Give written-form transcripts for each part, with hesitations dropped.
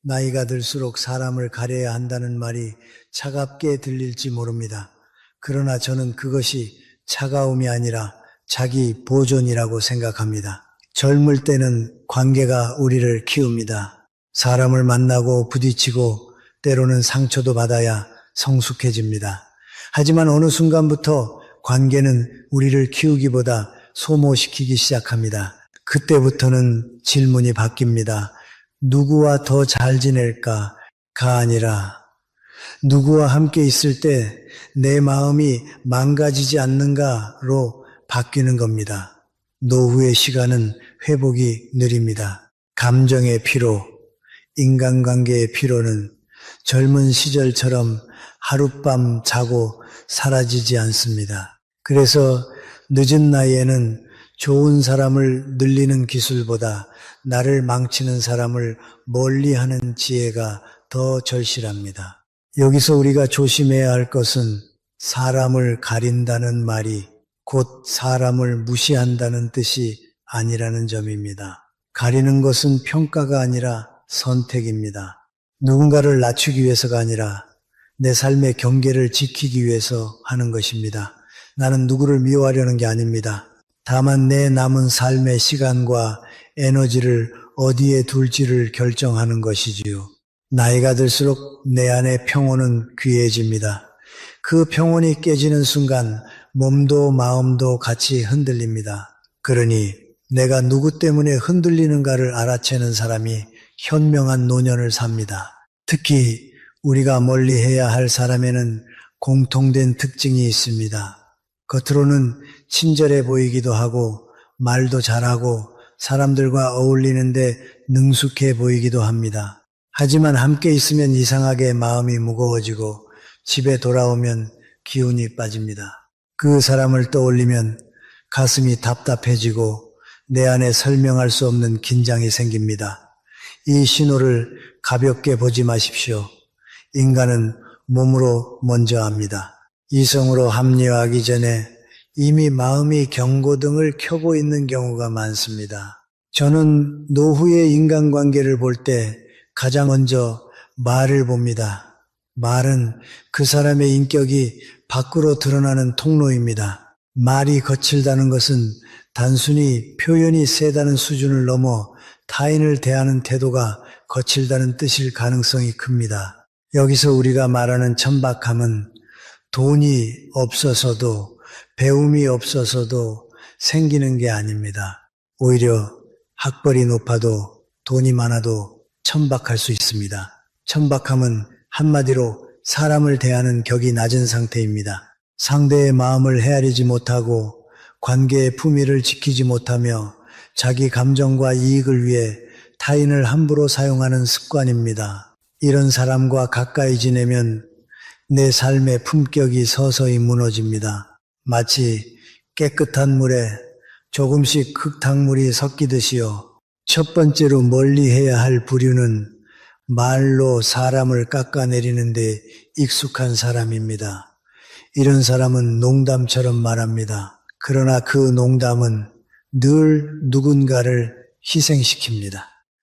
나이가 들수록 사람을 가려야 한다는 말이 차갑게 들릴지 모릅니다. 그러나 저는 그것이 차가움이 아니라 자기 보존이라고 생각합니다. 젊을 때는 관계가 우리를 키웁니다. 사람을 만나고 부딪히고 때로는 상처도 받아야 성숙해집니다. 하지만 어느 순간부터 관계는 우리를 키우기보다 소모시키기 시작합니다. 그때부터는 질문이 바뀝니다. 누구와 더 잘 지낼까가 아니라 누구와 함께 있을 때 내 마음이 망가지지 않는가로 바뀌는 겁니다. 노후의 시간은 회복이 느립니다. 감정의 피로, 인간관계의 피로는 젊은 시절처럼 하룻밤 자고 사라지지 않습니다. 그래서 늦은 나이에는 좋은 사람을 늘리는 기술보다 나를 망치는 사람을 멀리하는 지혜가 더 절실합니다. 여기서 우리가 조심해야 할 것은 사람을 가린다는 말이 곧 사람을 무시한다는 뜻이 아니라는 점입니다. 가리는 것은 평가가 아니라 선택입니다. 누군가를 낮추기 위해서가 아니라 내 삶의 경계를 지키기 위해서 하는 것입니다. 나는 누구를 미워하려는 게 아닙니다. 다만 내 남은 삶의 시간과 에너지를 어디에 둘지를 결정하는 것이지요. 나이가 들수록 내 안의 평온은 귀해집니다. 그 평온이 깨지는 순간 몸도 마음도 같이 흔들립니다. 그러니 내가 누구 때문에 흔들리는가를 알아채는 사람이 현명한 노년을 삽니다. 특히 우리가 멀리해야 할 사람에는 공통된 특징이 있습니다. 겉으로는 친절해 보이기도 하고 말도 잘하고 사람들과 어울리는데 능숙해 보이기도 합니다. 하지만 함께 있으면 이상하게 마음이 무거워지고 집에 돌아오면 기운이 빠집니다. 그 사람을 떠올리면 가슴이 답답해지고 내 안에 설명할 수 없는 긴장이 생깁니다. 이 신호를 가볍게 보지 마십시오. 인간은 몸으로 먼저 압니다. 이성으로 합리화하기 전에 이미 마음이 경고등을 켜고 있는 경우가 많습니다. 저는 노후의 인간관계를 볼 때 가장 먼저 말을 봅니다. 말은 그 사람의 인격이 밖으로 드러나는 통로입니다. 말이 거칠다는 것은 단순히 표현이 세다는 수준을 넘어 타인을 대하는 태도가 거칠다는 뜻일 가능성이 큽니다. 여기서 우리가 말하는 천박함은 돈이 없어서도 배움이 없어서도 생기는 게 아닙니다. 오히려 학벌이 높아도 돈이 많아도 천박할 수 있습니다. 천박함은 한마디로 사람을 대하는 격이 낮은 상태입니다. 상대의 마음을 헤아리지 못하고 관계의 품위를 지키지 못하며 자기 감정과 이익을 위해 타인을 함부로 사용하는 습관입니다. 이런 사람과 가까이 지내면 내 삶의 품격이 서서히 무너집니다. 마치 깨끗한 물에 조금씩 흙탕물이 섞이듯이요. 첫 번째로 멀리해야 할 부류는 말로 사람을 깎아내리는데 익숙한 사람입니다. 이런 사람은 농담처럼 말합니다. 그러나 그 농담은 늘 누군가를 희생시킵니다.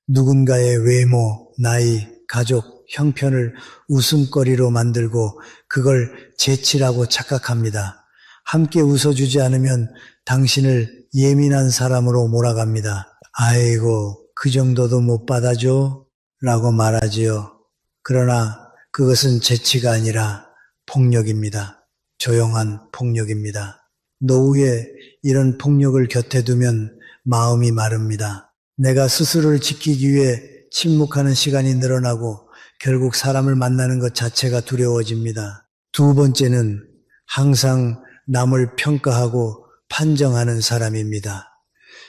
누군가의 외모, 나이, 가족, 형편을 웃음거리로 만들고 그걸 재치라고 착각합니다. 함께 웃어주지 않으면 당신을 예민한 사람으로 몰아갑니다. 아이고, 그 정도도 못 받아줘? 라고 말하지요. 그러나 그것은 재치가 아니라 폭력입니다. 조용한 폭력입니다. 노후에 이런 폭력을 곁에 두면 마음이 마릅니다. 내가 스스로를 지키기 위해 침묵하는 시간이 늘어나고 결국 사람을 만나는 것 자체가 두려워집니다. 두 번째는 항상 남을 평가하고 판정하는 사람입니다.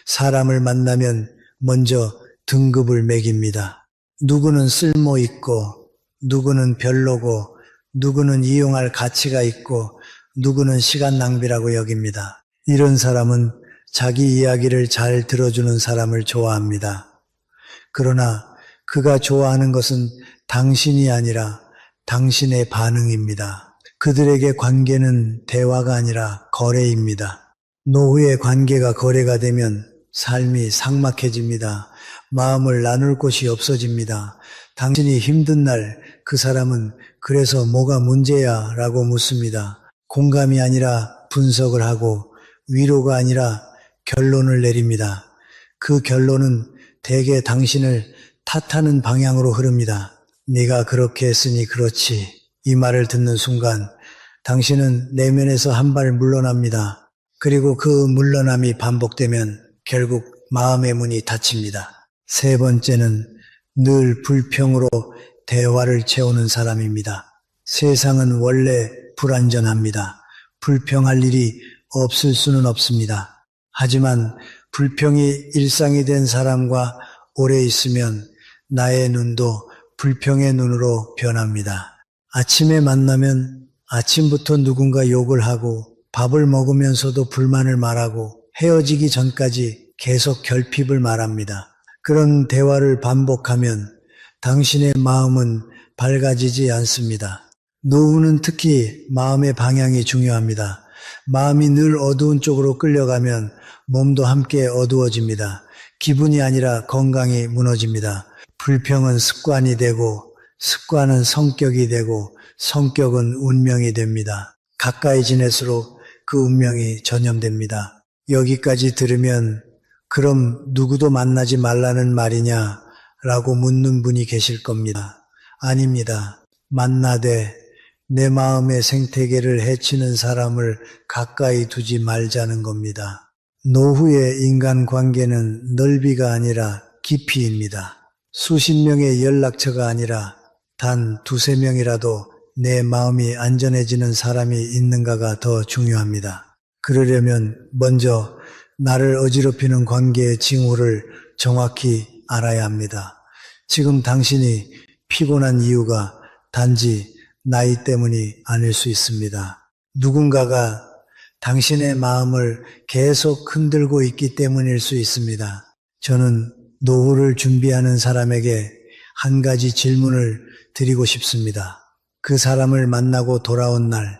사람을 만나면 먼저 등급을 매깁니다. 누구는 쓸모 있고, 누구는 별로고, 누구는 이용할 가치가 있고, 누구는 시간 낭비라고 여깁니다. 이런 사람은 자기 이야기를 잘 들어주는 사람을 좋아합니다. 그러나 그가 좋아하는 것은 당신이 아니라 당신의 반응입니다. 그들에게 관계는 대화가 아니라 거래입니다. 노후의 관계가 거래가 되면 삶이 삭막해집니다. 마음을 나눌 곳이 없어집니다. 당신이 힘든 날 그 사람은 그래서 뭐가 문제야? 라고 묻습니다. 공감이 아니라 분석을 하고 위로가 아니라 결론을 내립니다. 그 결론은 대개 당신을 탓하는 방향으로 흐릅니다. 네가 그렇게 했으니 그렇지. 이 말을 듣는 순간 당신은 내면에서 한 발 물러납니다. 그리고 그 물러남이 반복되면 결국 마음의 문이 닫힙니다. 세 번째는 늘 불평으로 대화를 채우는 사람입니다. 세상은 원래 불완전합니다. 불평할 일이 없을 수는 없습니다. 하지만 불평이 일상이 된 사람과 오래 있으면 나의 눈도 불평의 눈으로 변합니다. 아침에 만나면 아침부터 누군가 욕을 하고 밥을 먹으면서도 불만을 말하고 헤어지기 전까지 계속 결핍을 말합니다. 그런 대화를 반복하면 당신의 마음은 밝아지지 않습니다. 노후는 특히 마음의 방향이 중요합니다. 마음이 늘 어두운 쪽으로 끌려가면 몸도 함께 어두워집니다. 기분이 아니라 건강이 무너집니다. 불평은 습관이 되고 습관은 성격이 되고 성격은 운명이 됩니다. 가까이 지낼수록 그 운명이 전염됩니다. 여기까지 들으면 그럼 누구도 만나지 말라는 말이냐? 라고 묻는 분이 계실 겁니다. 아닙니다. 만나되 내 마음의 생태계를 해치는 사람을 가까이 두지 말자는 겁니다. 노후의 인간관계는 넓이가 아니라 깊이입니다. 수십 명의 연락처가 아니라 단 두세 명이라도 내 마음이 안전해지는 사람이 있는가가 더 중요합니다. 그러려면 먼저 나를 어지럽히는 관계의 징후를 정확히 알아야 합니다. 지금 당신이 피곤한 이유가 단지 나이 때문이 아닐 수 있습니다. 누군가가 당신의 마음을 계속 흔들고 있기 때문일 수 있습니다. 저는 노후를 준비하는 사람에게 한 가지 질문을 드리고 싶습니다. 그 사람을 만나고 돌아온 날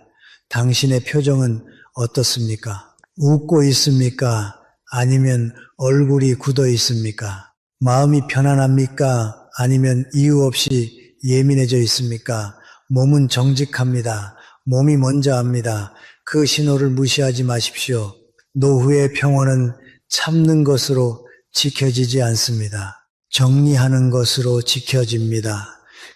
당신의 표정은 어떻습니까? 웃고 있습니까? 아니면 얼굴이 굳어 있습니까? 마음이 편안합니까? 아니면 이유 없이 예민해져 있습니까? 몸은 정직합니다. 몸이 먼저 합니다. 그 신호를 무시하지 마십시오. 노후의 평온은 참는 것으로 지켜지지 않습니다. 정리하는 것으로 지켜집니다.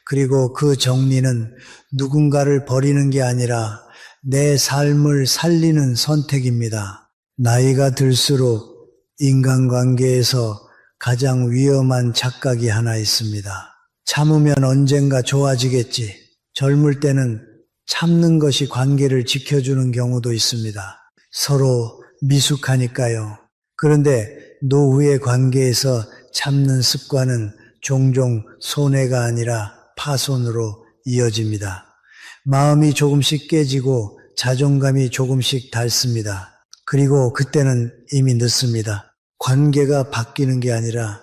그리고 그 정리는 누군가를 버리는 게 아니라 내 삶을 살리는 선택입니다. 나이가 들수록 인간관계에서 가장 위험한 착각이 하나 있습니다. 참으면 언젠가 좋아지겠지. 젊을 때는 참는 것이 관계를 지켜주는 경우도 있습니다. 서로 미숙하니까요. 그런데 노후의 관계에서 참는 습관은 종종 손해가 아니라 파손으로 이어집니다. 마음이 조금씩 깨지고 자존감이 조금씩 닳습니다. 그리고 그때는 이미 늦습니다. 관계가 바뀌는 게 아니라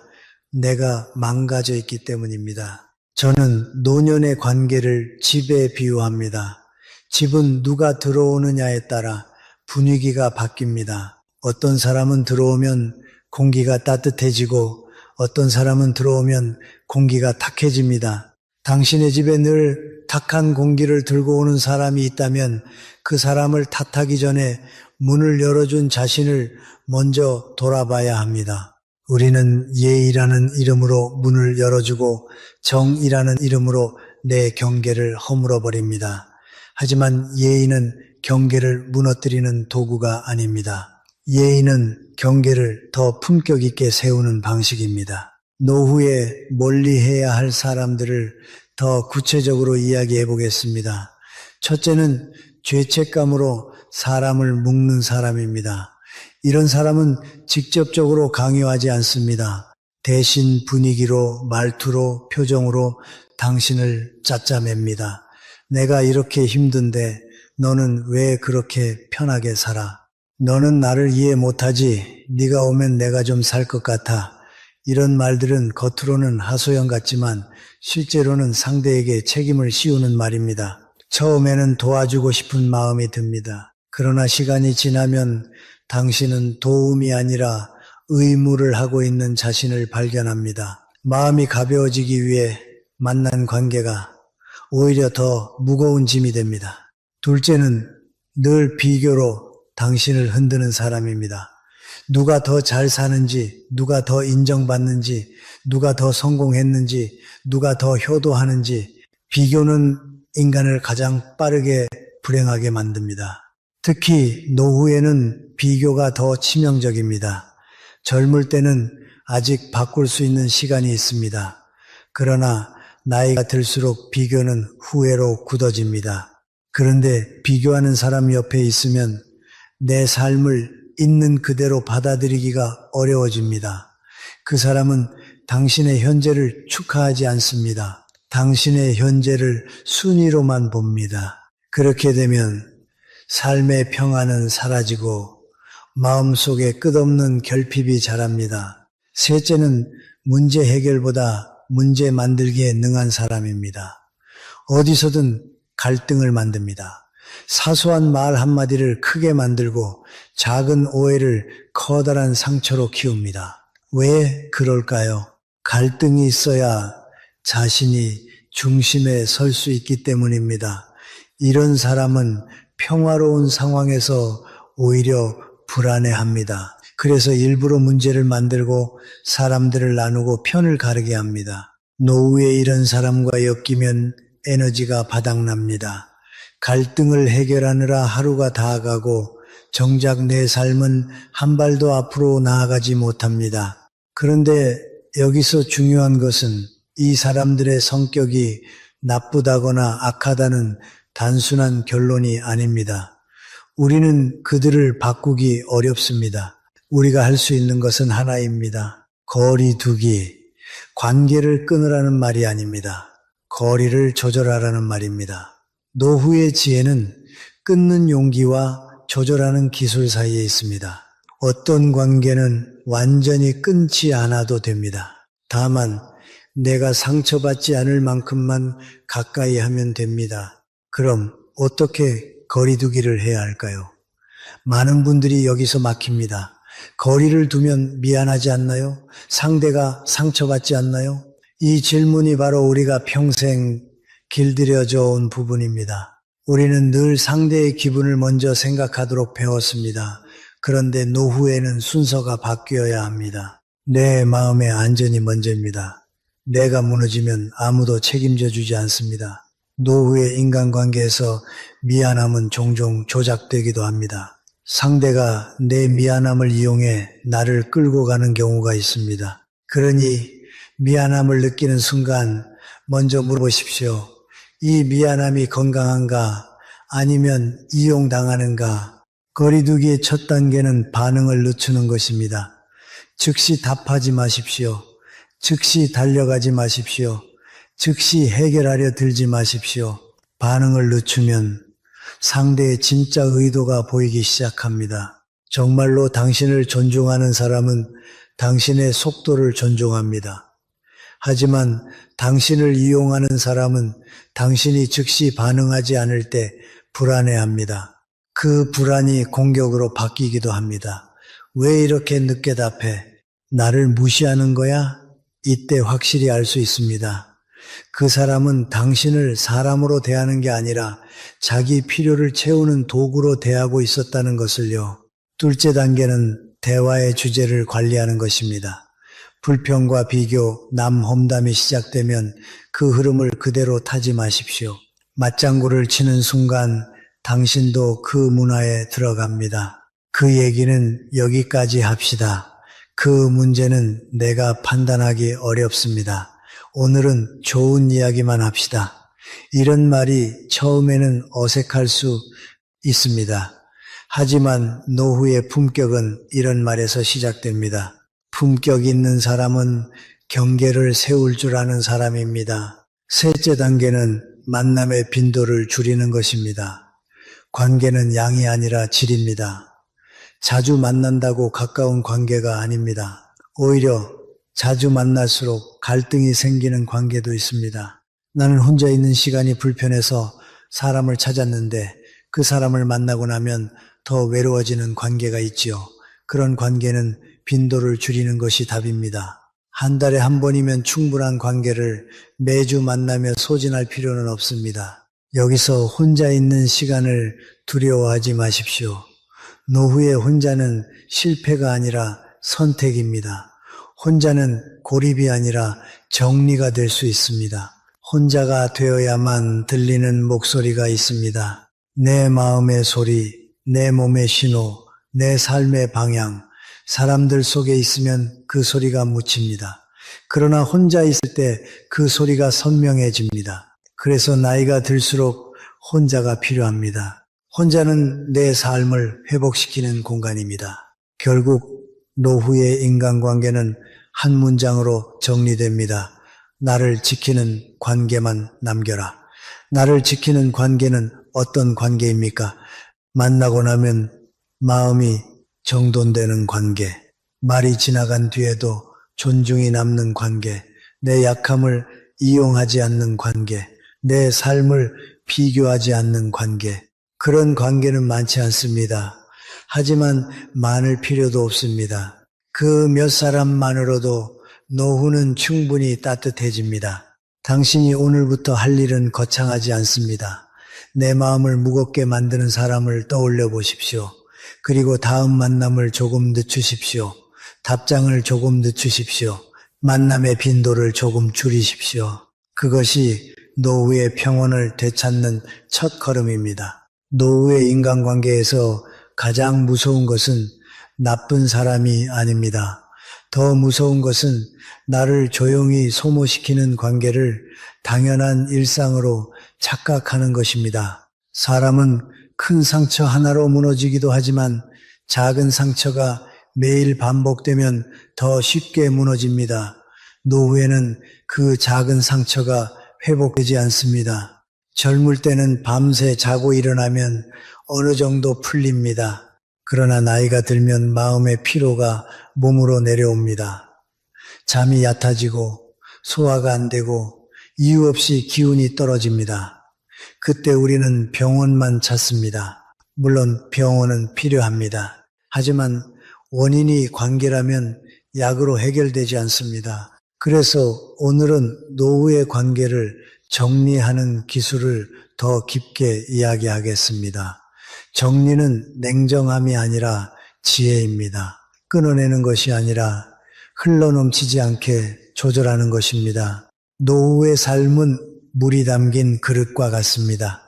내가 망가져 있기 때문입니다. 저는 노년의 관계를 집에 비유합니다. 집은 누가 들어오느냐에 따라 분위기가 바뀝니다. 어떤 사람은 들어오면 공기가 따뜻해지고 어떤 사람은 들어오면 공기가 탁해집니다. 당신의 집에 늘 탁한 공기를 들고 오는 사람이 있다면 그 사람을 탓하기 전에 문을 열어준 자신을 먼저 돌아봐야 합니다. 우리는 예의라는 이름으로 문을 열어주고 정이라는 이름으로 내 경계를 허물어 버립니다. 하지만 예의는 경계를 무너뜨리는 도구가 아닙니다. 예의는 경계를 더 품격 있게 세우는 방식입니다. 노후에 멀리해야 할 사람들을 더 구체적으로 이야기해 보겠습니다. 첫째는 죄책감으로 사람을 묶는 사람입니다. 이런 사람은 직접적으로 강요하지 않습니다. 대신 분위기로, 말투로, 표정으로 당신을 짜짜맵니다. 내가 이렇게 힘든데 너는 왜 그렇게 편하게 살아? 너는 나를 이해 못하지? 네가 오면 내가 좀 살 것 같아. 이런 말들은 겉으로는 하소연 같지만 실제로는 상대에게 책임을 씌우는 말입니다. 처음에는 도와주고 싶은 마음이 듭니다. 그러나 시간이 지나면 당신은 도움이 아니라 의무를 하고 있는 자신을 발견합니다. 마음이 가벼워지기 위해 만난 관계가 오히려 더 무거운 짐이 됩니다. 둘째는 늘 비교로 당신을 흔드는 사람입니다. 누가 더 잘 사는지, 누가 더 인정받는지, 누가 더 성공했는지, 누가 더 효도하는지, 비교는 인간을 가장 빠르게 불행하게 만듭니다. 특히 노후에는 비교가 더 치명적입니다. 젊을 때는 아직 바꿀 수 있는 시간이 있습니다. 그러나 나이가 들수록 비교는 후회로 굳어집니다. 그런데 비교하는 사람 옆에 있으면 내 삶을 있는 그대로 받아들이기가 어려워집니다. 그 사람은 당신의 현재를 축하하지 않습니다. 당신의 현재를 순위로만 봅니다. 그렇게 되면 삶의 평안은 사라지고 마음속에 끝없는 결핍이 자랍니다. 셋째는 문제 해결보다 문제 만들기에 능한 사람입니다. 어디서든 갈등을 만듭니다. 사소한 말 한마디를 크게 만들고 작은 오해를 커다란 상처로 키웁니다. 왜 그럴까요? 갈등이 있어야 자신이 중심에 설 수 있기 때문입니다. 이런 사람은 평화로운 상황에서 오히려 불안해합니다. 그래서 일부러 문제를 만들고 사람들을 나누고 편을 가르게 합니다. 노후에 이런 사람과 엮이면 에너지가 바닥납니다. 갈등을 해결하느라 하루가 다 가고 정작 내 삶은 한 발도 앞으로 나아가지 못합니다. 그런데 여기서 중요한 것은 이 사람들의 성격이 나쁘다거나 악하다는 단순한 결론이 아닙니다. 우리는 그들을 바꾸기 어렵습니다. 우리가 할 수 있는 것은 하나입니다. 거리 두기. 관계를 끊으라는 말이 아닙니다. 거리를 조절하라는 말입니다. 노후의 지혜는 끊는 용기와 조절하는 기술 사이에 있습니다. 어떤 관계는 완전히 끊지 않아도 됩니다. 다만 내가 상처받지 않을 만큼만 가까이 하면 됩니다. 그럼 어떻게 거리두기를 해야 할까요? 많은 분들이 여기서 막힙니다. 거리를 두면 미안하지 않나요? 상대가 상처받지 않나요? 이 질문이 바로 우리가 평생 길들여져 온 부분입니다. 우리는 늘 상대의 기분을 먼저 생각하도록 배웠습니다. 그런데 노후에는 순서가 바뀌어야 합니다. 내 마음의 안전이 먼저입니다. 내가 무너지면 아무도 책임져 주지 않습니다. 노후의 인간관계에서 미안함은 종종 조작되기도 합니다. 상대가 내 미안함을 이용해 나를 끌고 가는 경우가 있습니다. 그러니 미안함을 느끼는 순간 먼저 물어보십시오. 이 미안함이 건강한가? 아니면 이용당하는가? 거리두기의 첫 단계는 반응을 늦추는 것입니다. 즉시 답하지 마십시오. 즉시 달려가지 마십시오. 즉시 해결하려 들지 마십시오. 반응을 늦추면 상대의 진짜 의도가 보이기 시작합니다. 정말로 당신을 존중하는 사람은 당신의 속도를 존중합니다. 하지만 당신을 이용하는 사람은 당신이 즉시 반응하지 않을 때 불안해합니다. 그 불안이 공격으로 바뀌기도 합니다. 왜 이렇게 늦게 답해? 나를 무시하는 거야? 이때 확실히 알 수 있습니다. 그 사람은 당신을 사람으로 대하는 게 아니라 자기 필요를 채우는 도구로 대하고 있었다는 것을요. 둘째 단계는 대화의 주제를 관리하는 것입니다. 불평과 비교, 남 험담이 시작되면 그 흐름을 그대로 타지 마십시오. 맞장구를 치는 순간 당신도 그 문화에 들어갑니다. 그 얘기는 여기까지 합시다. 그 문제는 내가 판단하기 어렵습니다. 오늘은 좋은 이야기만 합시다. 이런 말이 처음에는 어색할 수 있습니다. 하지만 노후의 품격은 이런 말에서 시작됩니다. 품격 있는 사람은 경계를 세울 줄 아는 사람입니다. 셋째 단계는 만남의 빈도를 줄이는 것입니다. 관계는 양이 아니라 질입니다. 자주 만난다고 가까운 관계가 아닙니다. 오히려 자주 만날수록 갈등이 생기는 관계도 있습니다. 나는 혼자 있는 시간이 불편해서 사람을 찾았는데 그 사람을 만나고 나면 더 외로워지는 관계가 있지요. 그런 관계는 빈도를 줄이는 것이 답입니다. 한 달에 한 번이면 충분한 관계를 매주 만나며 소진할 필요는 없습니다. 여기서 혼자 있는 시간을 두려워하지 마십시오. 노후의 혼자는 실패가 아니라 선택입니다. 혼자는 고립이 아니라 정리가 될 수 있습니다. 혼자가 되어야만 들리는 목소리가 있습니다. 내 마음의 소리, 내 몸의 신호, 내 삶의 방향, 사람들 속에 있으면 그 소리가 묻힙니다. 그러나 혼자 있을 때 그 소리가 선명해집니다. 그래서 나이가 들수록 혼자가 필요합니다. 혼자는 내 삶을 회복시키는 공간입니다. 결국 노후의 인간관계는 한 문장으로 정리됩니다. 나를 지키는 관계만 남겨라. 나를 지키는 관계는 어떤 관계입니까? 만나고 나면 마음이 정돈되는 관계, 말이 지나간 뒤에도 존중이 남는 관계, 내 약함을 이용하지 않는 관계, 내 삶을 비교하지 않는 관계. 그런 관계는 많지 않습니다. 하지만 많을 필요도 없습니다. 그 몇 사람만으로도 노후는 충분히 따뜻해집니다. 당신이 오늘부터 할 일은 거창하지 않습니다. 내 마음을 무겁게 만드는 사람을 떠올려 보십시오. 그리고 다음 만남을 조금 늦추십시오. 답장을 조금 늦추십시오. 만남의 빈도를 조금 줄이십시오. 그것이 노후의 평온을 되찾는 첫 걸음입니다. 노후의 인간관계에서 가장 무서운 것은 나쁜 사람이 아닙니다. 더 무서운 것은 나를 조용히 소모시키는 관계를 당연한 일상으로 착각하는 것입니다. 사람은 큰 상처 하나로 무너지기도 하지만 작은 상처가 매일 반복되면 더 쉽게 무너집니다. 노후에는 그 작은 상처가 회복되지 않습니다. 젊을 때는 밤새 자고 일어나면 어느 정도 풀립니다. 그러나 나이가 들면 마음의 피로가 몸으로 내려옵니다. 잠이 얕아지고 소화가 안 되고 이유 없이 기운이 떨어집니다. 그때 우리는 병원만 찾습니다. 물론 병원은 필요합니다. 하지만 원인이 관계라면 약으로 해결되지 않습니다. 그래서 오늘은 노후의 관계를 정리하는 기술을 더 깊게 이야기하겠습니다. 정리는 냉정함이 아니라 지혜입니다. 끊어내는 것이 아니라 흘러넘치지 않게 조절하는 것입니다. 노후의 삶은 물이 담긴 그릇과 같습니다.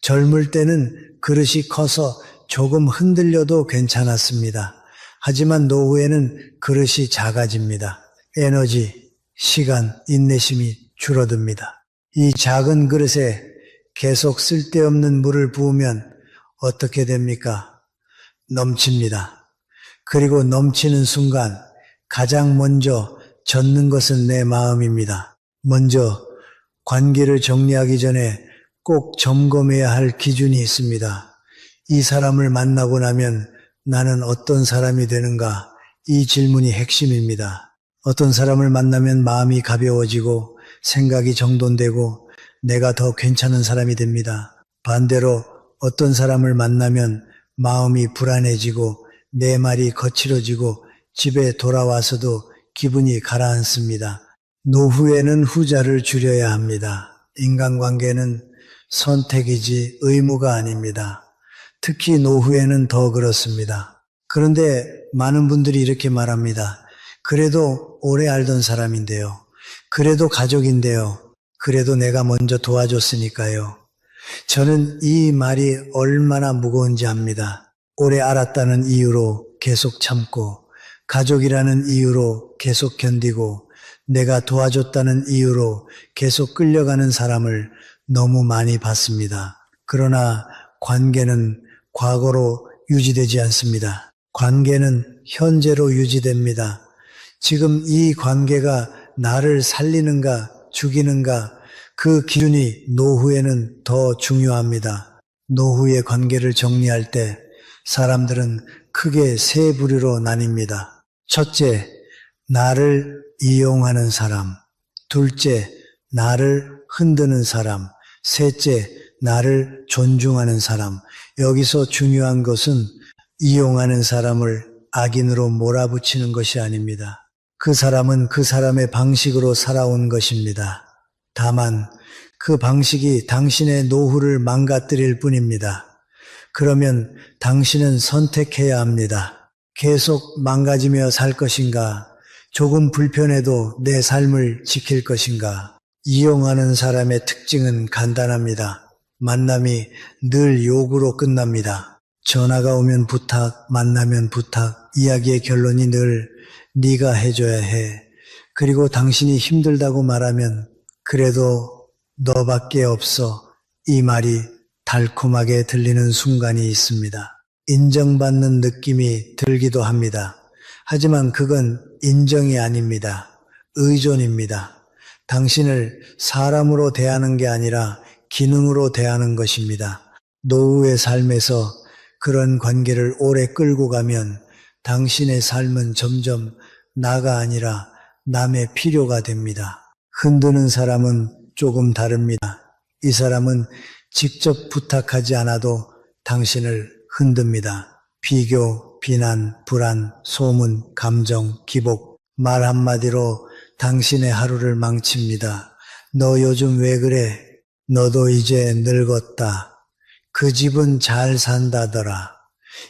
젊을 때는 그릇이 커서 조금 흔들려도 괜찮았습니다. 하지만 노후에는 그릇이 작아집니다. 에너지, 시간, 인내심이 줄어듭니다. 이 작은 그릇에 계속 쓸데없는 물을 부으면 어떻게 됩니까? 넘칩니다. 그리고 넘치는 순간 가장 먼저 젖는 것은 내 마음입니다. 먼저 관계를 정리하기 전에 꼭 점검해야 할 기준이 있습니다. 이 사람을 만나고 나면 나는 어떤 사람이 되는가? 이 질문이 핵심입니다. 어떤 사람을 만나면 마음이 가벼워지고 생각이 정돈되고 내가 더 괜찮은 사람이 됩니다. 반대로 어떤 사람을 만나면 마음이 불안해지고 내 말이 거칠어지고 집에 돌아와서도 기분이 가라앉습니다. 노후에는 후자를 줄여야 합니다. 인간관계는 선택이지 의무가 아닙니다. 특히 노후에는 더 그렇습니다. 그런데 많은 분들이 이렇게 말합니다. 그래도 오래 알던 사람인데요. 그래도 가족인데요. 그래도 내가 먼저 도와줬으니까요. 저는 이 말이 얼마나 무거운지 압니다. 오래 알았다는 이유로 계속 참고, 가족이라는 이유로 계속 견디고, 내가 도와줬다는 이유로 계속 끌려가는 사람을 너무 많이 봤습니다. 그러나 관계는 과거로 유지되지 않습니다. 관계는 현재로 유지됩니다. 지금 이 관계가 나를 살리는가 죽이는가 그 기준이 노후에는 더 중요합니다. 노후의 관계를 정리할 때 사람들은 크게 세 부류로 나뉩니다. 첫째, 나를 이용하는 사람. 둘째, 나를 흔드는 사람. 셋째, 나를 존중하는 사람. 여기서 중요한 것은 이용하는 사람을 악인으로 몰아붙이는 것이 아닙니다. 그 사람은 그 사람의 방식으로 살아온 것입니다. 다만 그 방식이 당신의 노후를 망가뜨릴 뿐입니다. 그러면 당신은 선택해야 합니다. 계속 망가지며 살 것인가? 조금 불편해도 내 삶을 지킬 것인가? 이용하는 사람의 특징은 간단합니다. 만남이 늘 요구로 끝납니다. 전화가 오면 부탁, 만나면 부탁, 이야기의 결론이 늘 네가 해줘야 해. 그리고 당신이 힘들다고 말하면 그래도 너밖에 없어. 이 말이 달콤하게 들리는 순간이 있습니다. 인정받는 느낌이 들기도 합니다. 하지만 그건 인정이 아닙니다. 의존입니다. 당신을 사람으로 대하는 게 아니라 기능으로 대하는 것입니다. 노후의 삶에서 그런 관계를 오래 끌고 가면 당신의 삶은 점점 나가 아니라 남의 필요가 됩니다. 흔드는 사람은 조금 다릅니다. 이 사람은 직접 부탁하지 않아도 당신을 흔듭니다. 비교, 비난, 불안, 소문, 감정, 기복, 말 한마디로 당신의 하루를 망칩니다. 너 요즘 왜 그래? 너도 이제 늙었다. 그 집은 잘 산다더라.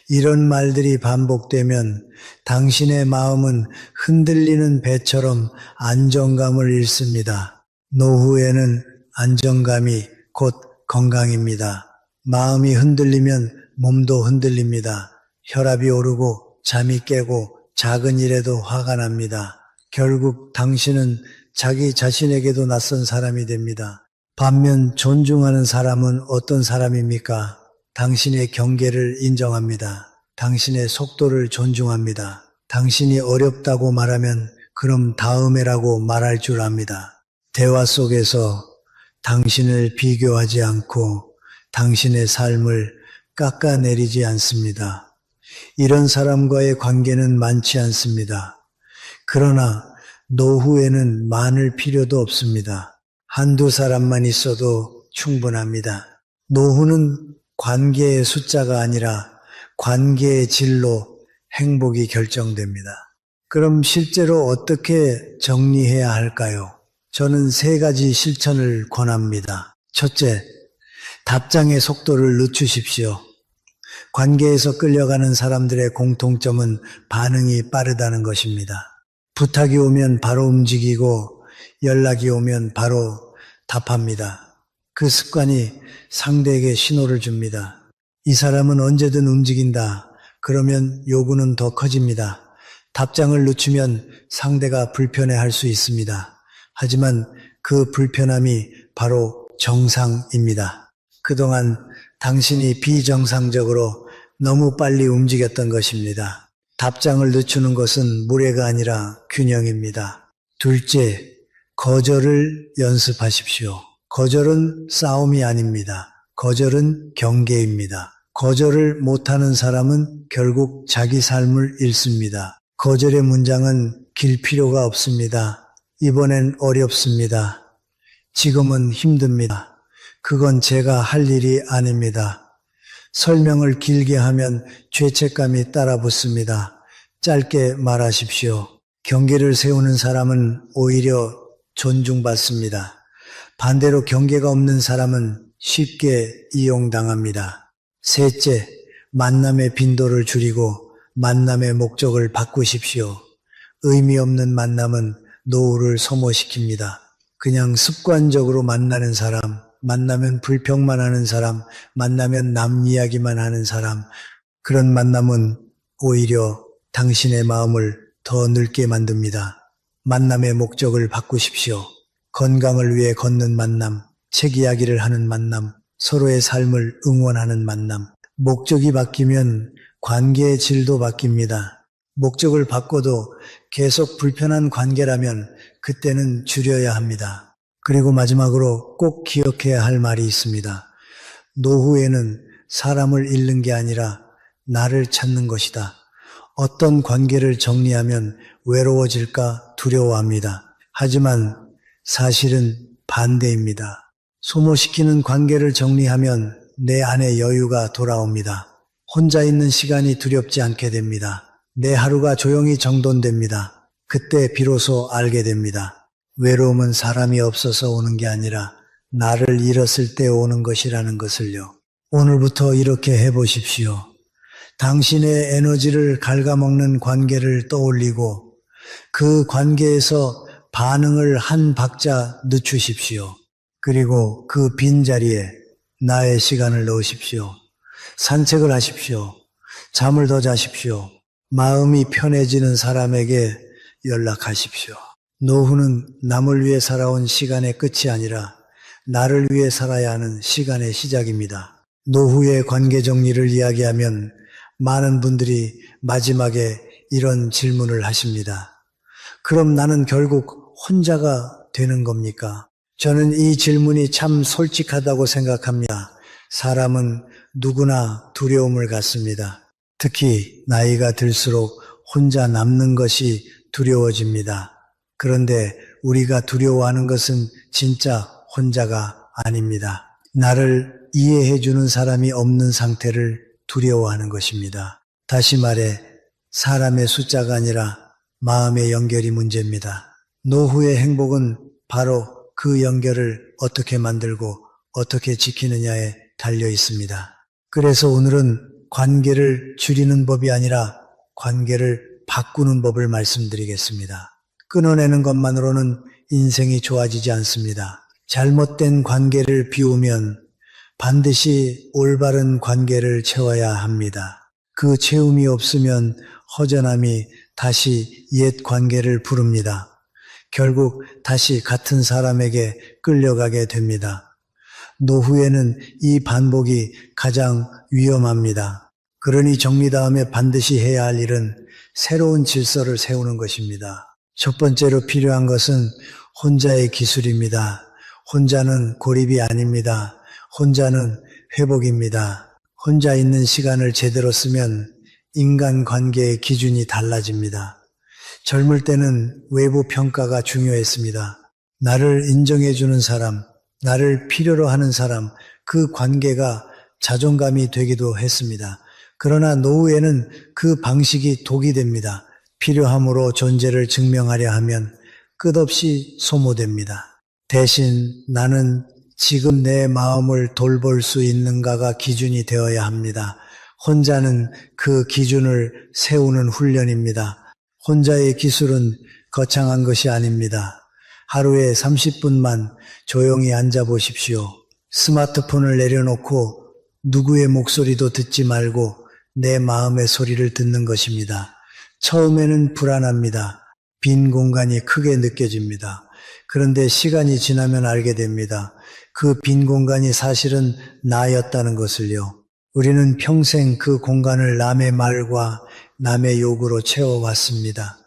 이런 말들이 반복되면 당신의 마음은 흔들리는 배처럼 안정감을 잃습니다. 노후에는 안정감이 곧 건강입니다. 마음이 흔들리면 몸도 흔들립니다. 혈압이 오르고 잠이 깨고 작은 일에도 화가 납니다. 결국 당신은 자기 자신에게도 낯선 사람이 됩니다. 반면 존중하는 사람은 어떤 사람입니까? 당신의 경계를 인정합니다. 당신의 속도를 존중합니다. 당신이 어렵다고 말하면 그럼 다음에라고 말할 줄 압니다. 대화 속에서 당신을 비교하지 않고 당신의 삶을 깎아내리지 않습니다. 이런 사람과의 관계는 많지 않습니다. 그러나 노후에는 많을 필요도 없습니다. 한두 사람만 있어도 충분합니다. 노후는 관계의 숫자가 아니라 관계의 질로 행복이 결정됩니다. 그럼 실제로 어떻게 정리해야 할까요? 저는 3가지 실천을 권합니다. 첫째, 답장의 속도를 늦추십시오. 관계에서 끌려가는 사람들의 공통점은 반응이 빠르다는 것입니다. 부탁이 오면 바로 움직이고 연락이 오면 바로 답합니다. 그 습관이 상대에게 신호를 줍니다. 이 사람은 언제든 움직인다. 그러면 요구는 더 커집니다. 답장을 늦추면 상대가 불편해할 수 있습니다. 하지만 그 불편함이 바로 정상입니다. 그동안 당신이 비정상적으로 너무 빨리 움직였던 것입니다. 답장을 늦추는 것은 무례가 아니라 균형입니다. 둘째, 거절을 연습하십시오. 거절은 싸움이 아닙니다. 거절은 경계입니다. 거절을 못하는 사람은 결국 자기 삶을 잃습니다. 거절의 문장은 길 필요가 없습니다. 이번엔 어렵습니다. 지금은 힘듭니다. 그건 제가 할 일이 아닙니다. 설명을 길게 하면 죄책감이 따라붙습니다. 짧게 말하십시오. 경계를 세우는 사람은 오히려 존중받습니다. 반대로 경계가 없는 사람은 쉽게 이용당합니다. 셋째, 만남의 빈도를 줄이고 만남의 목적을 바꾸십시오. 의미 없는 만남은 노후를 소모시킵니다. 그냥 습관적으로 만나는 사람, 만나면 불평만 하는 사람, 만나면 남 이야기만 하는 사람, 그런 만남은 오히려 당신의 마음을 더 늙게 만듭니다. 만남의 목적을 바꾸십시오. 건강을 위해 걷는 만남, 책 이야기를 하는 만남, 서로의 삶을 응원하는 만남. 목적이 바뀌면 관계의 질도 바뀝니다. 목적을 바꿔도 계속 불편한 관계라면 그때는 줄여야 합니다. 그리고 마지막으로 꼭 기억해야 할 말이 있습니다. 노후에는 사람을 잃는 게 아니라 나를 찾는 것이다. 어떤 관계를 정리하면 외로워질까 두려워합니다. 하지만 사실은 반대입니다. 소모시키는 관계를 정리하면 내 안에 여유가 돌아옵니다. 혼자 있는 시간이 두렵지 않게 됩니다. 내 하루가 조용히 정돈됩니다. 그때 비로소 알게 됩니다. 외로움은 사람이 없어서 오는 게 아니라 나를 잃었을 때 오는 것이라는 것을요. 오늘부터 이렇게 해보십시오. 당신의 에너지를 갉아먹는 관계를 떠올리고 그 관계에서 반응을 한 박자 늦추십시오. 그리고 그 빈자리에 나의 시간을 넣으십시오. 산책을 하십시오. 잠을 더 자십시오. 마음이 편해지는 사람에게 연락하십시오. 노후는 남을 위해 살아온 시간의 끝이 아니라 나를 위해 살아야 하는 시간의 시작입니다. 노후의 관계 정리를 이야기하면 많은 분들이 마지막에 이런 질문을 하십니다. 그럼 나는 결국 혼자가 되는 겁니까? 저는 이 질문이 참 솔직하다고 생각합니다. 사람은 누구나 두려움을 갖습니다. 특히 나이가 들수록 혼자 남는 것이 두려워집니다. 그런데 우리가 두려워하는 것은 진짜 혼자가 아닙니다. 나를 이해해주는 사람이 없는 상태를 두려워하는 것입니다. 다시 말해 사람의 숫자가 아니라 마음의 연결이 문제입니다. 노후의 행복은 바로 그 연결을 어떻게 만들고 어떻게 지키느냐에 달려 있습니다. 그래서 오늘은 관계를 줄이는 법이 아니라 관계를 바꾸는 법을 말씀드리겠습니다. 끊어내는 것만으로는 인생이 좋아지지 않습니다. 잘못된 관계를 비우면 반드시 올바른 관계를 채워야 합니다. 그 채움이 없으면 허전함이 다시 옛 관계를 부릅니다. 결국 다시 같은 사람에게 끌려가게 됩니다. 노후에는 이 반복이 가장 위험합니다. 그러니 정리 다음에 반드시 해야 할 일은 새로운 질서를 세우는 것입니다. 첫 번째로 필요한 것은 혼자의 기술입니다. 혼자는 고립이 아닙니다. 혼자는 회복입니다. 혼자 있는 시간을 제대로 쓰면 인간관계의 기준이 달라집니다. 젊을 때는 외부 평가가 중요했습니다. 나를 인정해주는 사람, 나를 필요로 하는 사람, 그 관계가 자존감이 되기도 했습니다. 그러나 노후에는 그 방식이 독이 됩니다. 필요함으로 존재를 증명하려 하면 끝없이 소모됩니다. 대신 나는 지금 내 마음을 돌볼 수 있는가가 기준이 되어야 합니다. 혼자는 그 기준을 세우는 훈련입니다. 혼자의 기술은 거창한 것이 아닙니다. 하루에 30분만 조용히 앉아 보십시오. 스마트폰을 내려놓고 누구의 목소리도 듣지 말고 내 마음의 소리를 듣는 것입니다. 처음에는 불안합니다. 빈 공간이 크게 느껴집니다. 그런데 시간이 지나면 알게 됩니다. 그 빈 공간이 사실은 나였다는 것을요. 우리는 평생 그 공간을 남의 말과 남의 욕으로 채워왔습니다.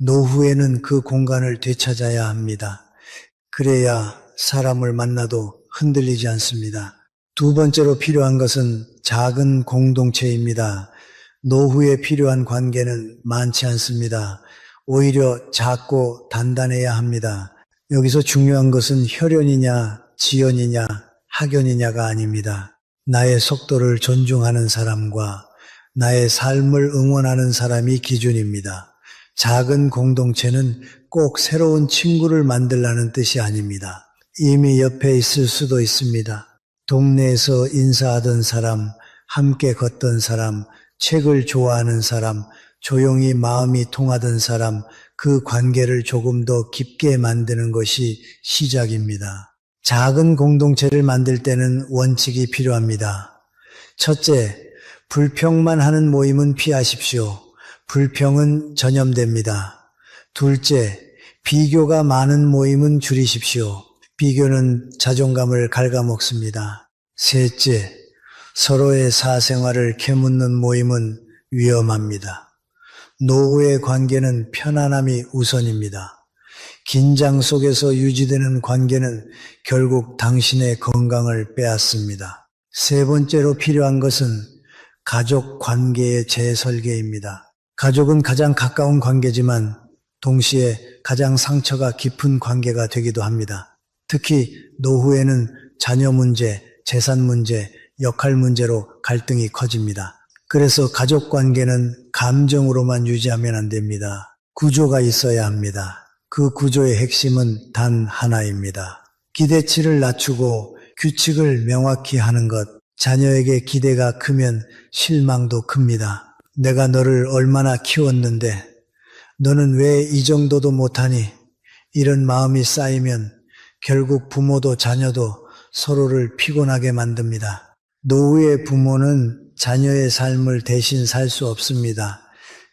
노후에는 그 공간을 되찾아야 합니다. 그래야 사람을 만나도 흔들리지 않습니다. 두 번째로 필요한 것은 작은 공동체입니다. 노후에 필요한 관계는 많지 않습니다. 오히려 작고 단단해야 합니다. 여기서 중요한 것은 혈연이냐, 지연이냐, 학연이냐가 아닙니다. 나의 속도를 존중하는 사람과 나의 삶을 응원하는 사람이 기준입니다. 작은 공동체는 꼭 새로운 친구를 만들라는 뜻이 아닙니다. 이미 옆에 있을 수도 있습니다. 동네에서 인사하던 사람, 함께 걷던 사람, 책을 좋아하는 사람, 조용히 마음이 통하던 사람, 그 관계를 조금 더 깊게 만드는 것이 시작입니다. 작은 공동체를 만들 때는 원칙이 필요합니다. 첫째, 불평만 하는 모임은 피하십시오. 불평은 전염됩니다. 둘째, 비교가 많은 모임은 줄이십시오. 비교는 자존감을 갉아먹습니다. 셋째, 서로의 사생활을 캐묻는 모임은 위험합니다. 노후의 관계는 편안함이 우선입니다. 긴장 속에서 유지되는 관계는 결국 당신의 건강을 빼앗습니다. 세 번째로 필요한 것은 가족 관계의 재설계입니다. 가족은 가장 가까운 관계지만 동시에 가장 상처가 깊은 관계가 되기도 합니다. 특히 노후에는 자녀 문제, 재산 문제, 역할 문제로 갈등이 커집니다. 그래서 가족 관계는 감정으로만 유지하면 안 됩니다. 구조가 있어야 합니다. 그 구조의 핵심은 단 하나입니다. 기대치를 낮추고 규칙을 명확히 하는 것. 자녀에게 기대가 크면 실망도 큽니다. 내가 너를 얼마나 키웠는데 너는 왜 이 정도도 못하니? 이런 마음이 쌓이면 결국 부모도 자녀도 서로를 피곤하게 만듭니다. 노후의 부모는 자녀의 삶을 대신 살 수 없습니다.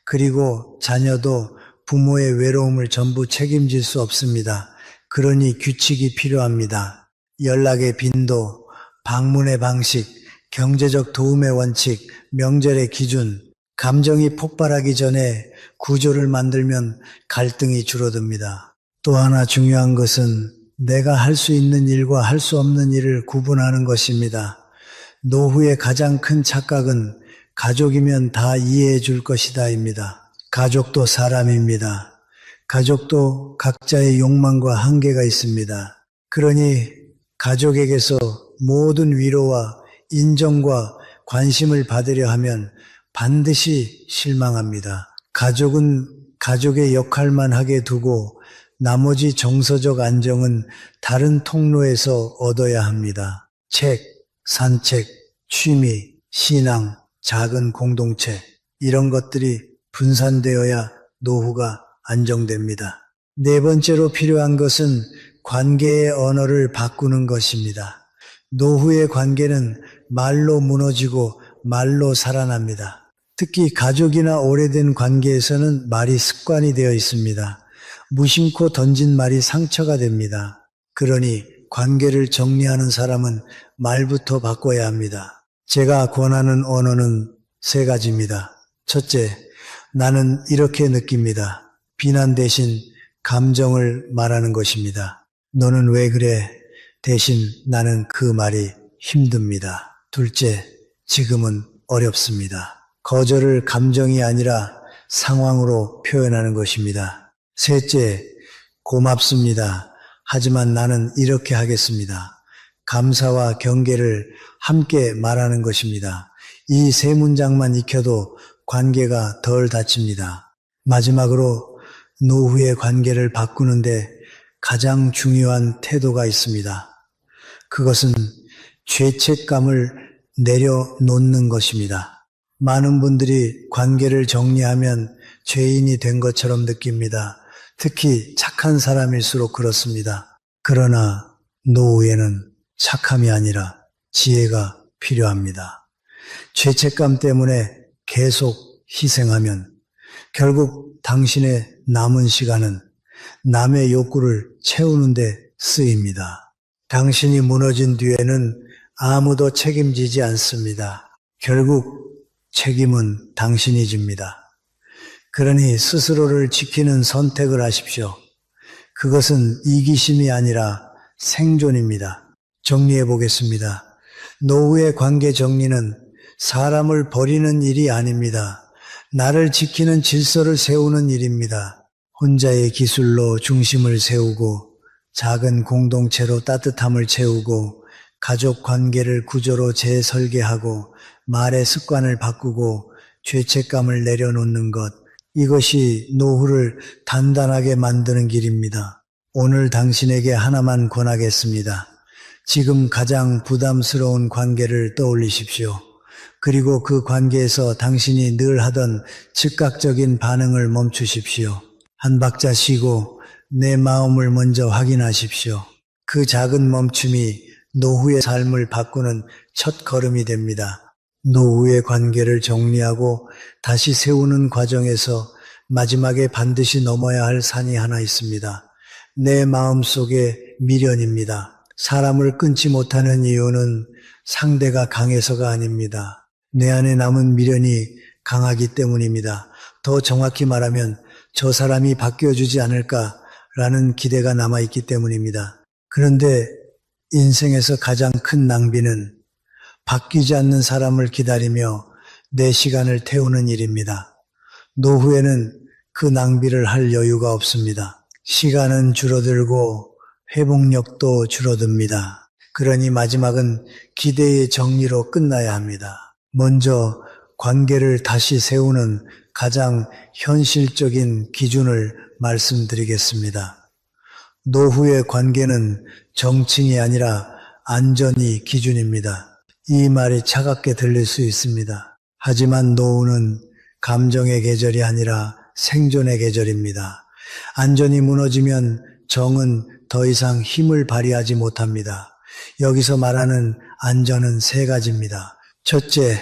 그리고 자녀도 부모의 외로움을 전부 책임질 수 없습니다. 그러니 규칙이 필요합니다. 연락의 빈도, 방문의 방식, 경제적 도움의 원칙, 명절의 기준, 감정이 폭발하기 전에 구조를 만들면 갈등이 줄어듭니다. 또 하나 중요한 것은 내가 할 수 있는 일과 할 수 없는 일을 구분하는 것입니다. 노후의 가장 큰 착각은 가족이면 다 이해해 줄 것이다입니다. 가족도 사람입니다. 가족도 각자의 욕망과 한계가 있습니다. 그러니 가족에게서 모든 위로와 인정과 관심을 받으려 하면 반드시 실망합니다. 가족은 가족의 역할만 하게 두고 나머지 정서적 안정은 다른 통로에서 얻어야 합니다. 책, 산책, 취미, 신앙, 작은 공동체 이런 것들이 분산되어야 노후가 안정됩니다. 네 번째로 필요한 것은 관계의 언어를 바꾸는 것입니다. 노후의 관계는 말로 무너지고 말로 살아납니다. 특히 가족이나 오래된 관계에서는 말이 습관이 되어 있습니다. 무심코 던진 말이 상처가 됩니다. 그러니 관계를 정리하는 사람은 말부터 바꿔야 합니다. 제가 권하는 언어는 세 가지입니다. 첫째, 나는 이렇게 느낍니다. 비난 대신 감정을 말하는 것입니다. 너는 왜 그래? 대신 나는 그 말이 힘듭니다. 둘째, 지금은 어렵습니다. 거절을 감정이 아니라 상황으로 표현하는 것입니다. 셋째, 고맙습니다. 하지만 나는 이렇게 하겠습니다. 감사와 경계를 함께 말하는 것입니다. 이 세 문장만 익혀도 관계가 덜 다칩니다. 마지막으로 노후의 관계를 바꾸는데 가장 중요한 태도가 있습니다. 그것은 죄책감을 내려놓는 것입니다. 많은 분들이 관계를 정리하면 죄인이 된 것처럼 느낍니다. 특히 착한 사람일수록 그렇습니다. 그러나 노후에는 착함이 아니라 지혜가 필요합니다. 죄책감 때문에 계속 희생하면 결국 당신의 남은 시간은 남의 욕구를 채우는 데 쓰입니다. 당신이 무너진 뒤에는 아무도 책임지지 않습니다. 결국 책임은 당신이 집니다. 그러니 스스로를 지키는 선택을 하십시오. 그것은 이기심이 아니라 생존입니다. 정리해 보겠습니다. 노후의 관계 정리는 사람을 버리는 일이 아닙니다. 나를 지키는 질서를 세우는 일입니다. 혼자의 기술로 중심을 세우고 작은 공동체로 따뜻함을 채우고 가족 관계를 구조로 재설계하고 말의 습관을 바꾸고 죄책감을 내려놓는 것, 이것이 노후를 단단하게 만드는 길입니다. 오늘 당신에게 하나만 권하겠습니다. 지금 가장 부담스러운 관계를 떠올리십시오. 그리고 그 관계에서 당신이 늘 하던 즉각적인 반응을 멈추십시오. 한 박자 쉬고 내 마음을 먼저 확인하십시오. 그 작은 멈춤이 노후의 삶을 바꾸는 첫 걸음이 됩니다. 노후의 관계를 정리하고 다시 세우는 과정에서 마지막에 반드시 넘어야 할 산이 하나 있습니다. 내 마음속의 미련입니다. 사람을 끊지 못하는 이유는 상대가 강해서가 아닙니다. 내 안에 남은 미련이 강하기 때문입니다. 더 정확히 말하면 저 사람이 바뀌어주지 않을까라는 기대가 남아있기 때문입니다. 그런데 인생에서 가장 큰 낭비는 바뀌지 않는 사람을 기다리며 내 시간을 태우는 일입니다. 노후에는 그 낭비를 할 여유가 없습니다. 시간은 줄어들고 회복력도 줄어듭니다. 그러니 마지막은 기대의 정리로 끝나야 합니다. 먼저 관계를 다시 세우는 가장 현실적인 기준을 말씀드리겠습니다. 노후의 관계는 정칭이 아니라 안전이 기준입니다. 이 말이 차갑게 들릴 수 있습니다. 하지만 노후는 감정의 계절이 아니라 생존의 계절입니다. 안전이 무너지면 정은 더 이상 힘을 발휘하지 못합니다. 여기서 말하는 안전은 세 가지입니다. 첫째,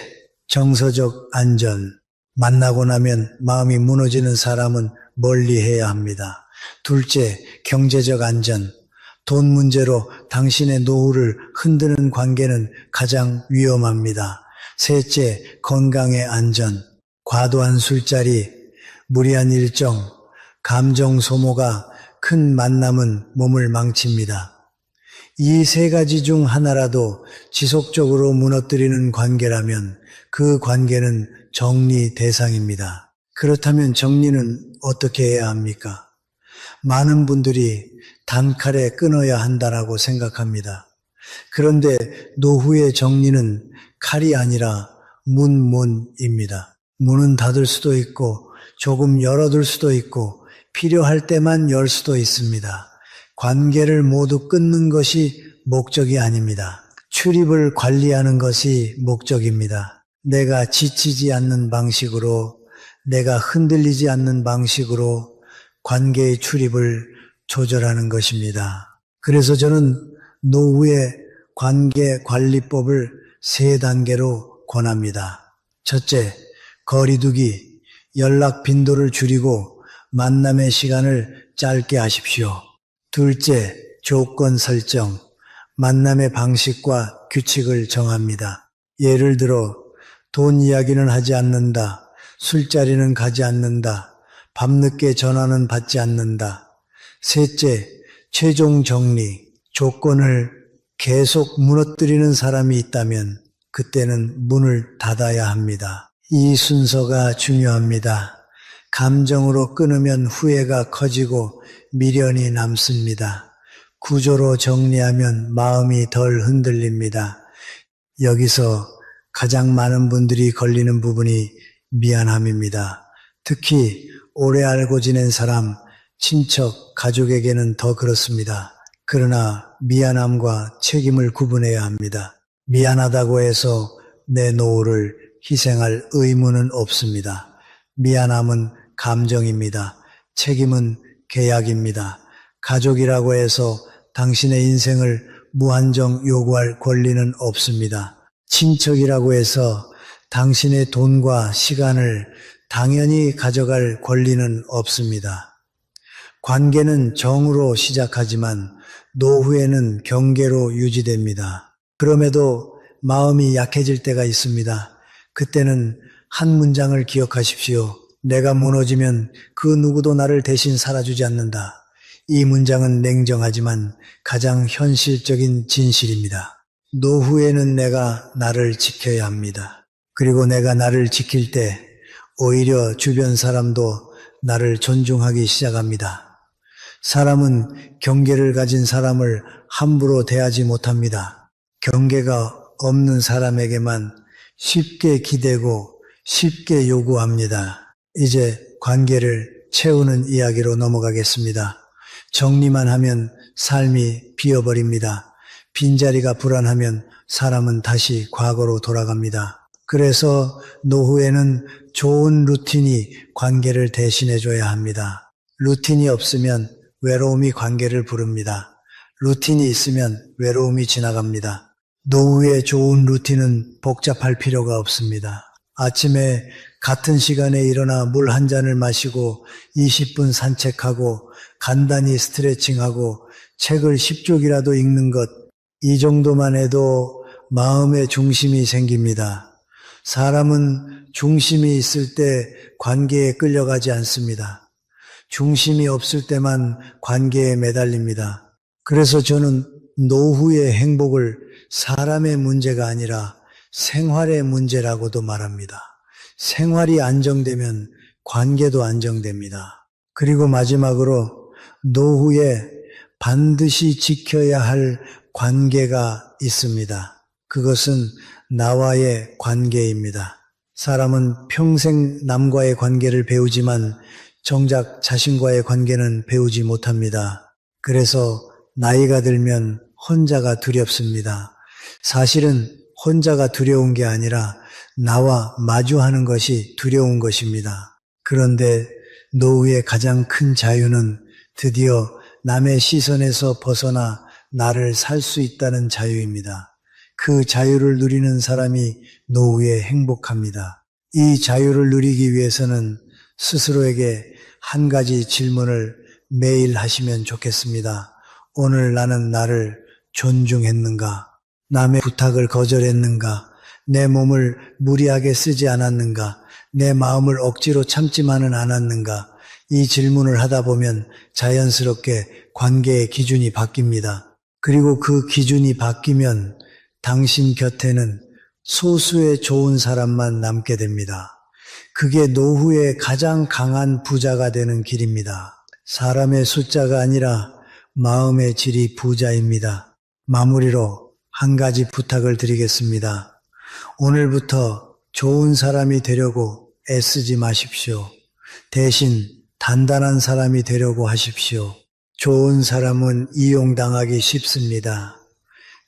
정서적 안전. 만나고 나면 마음이 무너지는 사람은 멀리해야 합니다. 둘째, 경제적 안전. 돈 문제로 당신의 노후를 흔드는 관계는 가장 위험합니다. 셋째, 건강의 안전. 과도한 술자리, 무리한 일정, 감정 소모가 큰 만남은 몸을 망칩니다. 이 세 가지 중 하나라도 지속적으로 무너뜨리는 관계라면 그 관계는 정리 대상입니다. 그렇다면 정리는 어떻게 해야 합니까? 많은 분들이 단칼에 끊어야 한다라고 생각합니다. 그런데 노후의 정리는 칼이 아니라 문입니다. 문은 닫을 수도 있고 조금 열어둘 수도 있고 필요할 때만 열 수도 있습니다. 관계를 모두 끊는 것이 목적이 아닙니다. 출입을 관리하는 것이 목적입니다. 내가 지치지 않는 방식으로, 내가 흔들리지 않는 방식으로 관계의 출입을 조절하는 것입니다. 그래서 저는 노후의 관계 관리법을 세 단계로 권합니다. 첫째, 거리두기, 연락 빈도를 줄이고 만남의 시간을 짧게 하십시오. 둘째, 조건 설정, 만남의 방식과 규칙을 정합니다. 예를 들어 돈 이야기는 하지 않는다, 술자리는 가지 않는다, 밤늦게 전화는 받지 않는다. 셋째, 최종 정리, 조건을 계속 무너뜨리는 사람이 있다면 그때는 문을 닫아야 합니다. 이 순서가 중요합니다. 감정으로 끊으면 후회가 커지고 미련이 남습니다. 구조로 정리하면 마음이 덜 흔들립니다. 여기서 가장 많은 분들이 걸리는 부분이 미안함입니다. 특히 오래 알고 지낸 사람, 친척, 가족에게는 더 그렇습니다. 그러나 미안함과 책임을 구분해야 합니다. 미안하다고 해서 내 노후를 희생할 의무는 없습니다. 미안함은 감정입니다. 책임은 계약입니다. 가족이라고 해서 당신의 인생을 무한정 요구할 권리는 없습니다. 친척이라고 해서 당신의 돈과 시간을 당연히 가져갈 권리는 없습니다. 관계는 정으로 시작하지만 노후에는 경계로 유지됩니다. 그럼에도 마음이 약해질 때가 있습니다. 그때는 한 문장을 기억하십시오. 내가 무너지면 그 누구도 나를 대신 살아주지 않는다. 이 문장은 냉정하지만 가장 현실적인 진실입니다. 노후에는 내가 나를 지켜야 합니다. 그리고 내가 나를 지킬 때 오히려 주변 사람도 나를 존중하기 시작합니다. 사람은 경계를 가진 사람을 함부로 대하지 못합니다. 경계가 없는 사람에게만 쉽게 기대고 쉽게 요구합니다. 이제 관계를 채우는 이야기로 넘어가겠습니다. 정리만 하면 삶이 비어버립니다. 빈자리가 불안하면 사람은 다시 과거로 돌아갑니다. 그래서 노후에는 좋은 루틴이 관계를 대신해줘야 합니다. 루틴이 없으면 외로움이 관계를 부릅니다. 루틴이 있으면 외로움이 지나갑니다. 노후에 좋은 루틴은 복잡할 필요가 없습니다. 아침에 같은 시간에 일어나 물 한 잔을 마시고 20분 산책하고 간단히 스트레칭하고 책을 10쪽이라도 읽는 것, 이 정도만 해도 마음의 중심이 생깁니다. 사람은 중심이 있을 때 관계에 끌려가지 않습니다. 중심이 없을 때만 관계에 매달립니다. 그래서 저는 노후의 행복을 사람의 문제가 아니라 생활의 문제라고도 말합니다. 생활이 안정되면 관계도 안정됩니다. 그리고 마지막으로 노후에 반드시 지켜야 할 관계가 있습니다. 그것은 나와의 관계입니다. 사람은 평생 남과의 관계를 배우지만 정작 자신과의 관계는 배우지 못합니다. 그래서 나이가 들면 혼자가 두렵습니다. 사실은 혼자가 두려운 게 아니라 나와 마주하는 것이 두려운 것입니다. 그런데 노후의 가장 큰 자유는 드디어 남의 시선에서 벗어나 나를 살 수 있다는 자유입니다. 그 자유를 누리는 사람이 노후에 행복합니다. 이 자유를 누리기 위해서는 스스로에게 한 가지 질문을 매일 하시면 좋겠습니다. 오늘 나는 나를 존중했는가? 남의 부탁을 거절했는가? 내 몸을 무리하게 쓰지 않았는가? 내 마음을 억지로 참지만은 않았는가? 이 질문을 하다 보면 자연스럽게 관계의 기준이 바뀝니다. 그리고 그 기준이 바뀌면 당신 곁에는 소수의 좋은 사람만 남게 됩니다. 그게 노후의 가장 강한 부자가 되는 길입니다. 사람의 숫자가 아니라 마음의 질이 부자입니다. 마무리로 한 가지 부탁을 드리겠습니다. 오늘부터 좋은 사람이 되려고 애쓰지 마십시오. 대신 단단한 사람이 되려고 하십시오. 좋은 사람은 이용당하기 쉽습니다.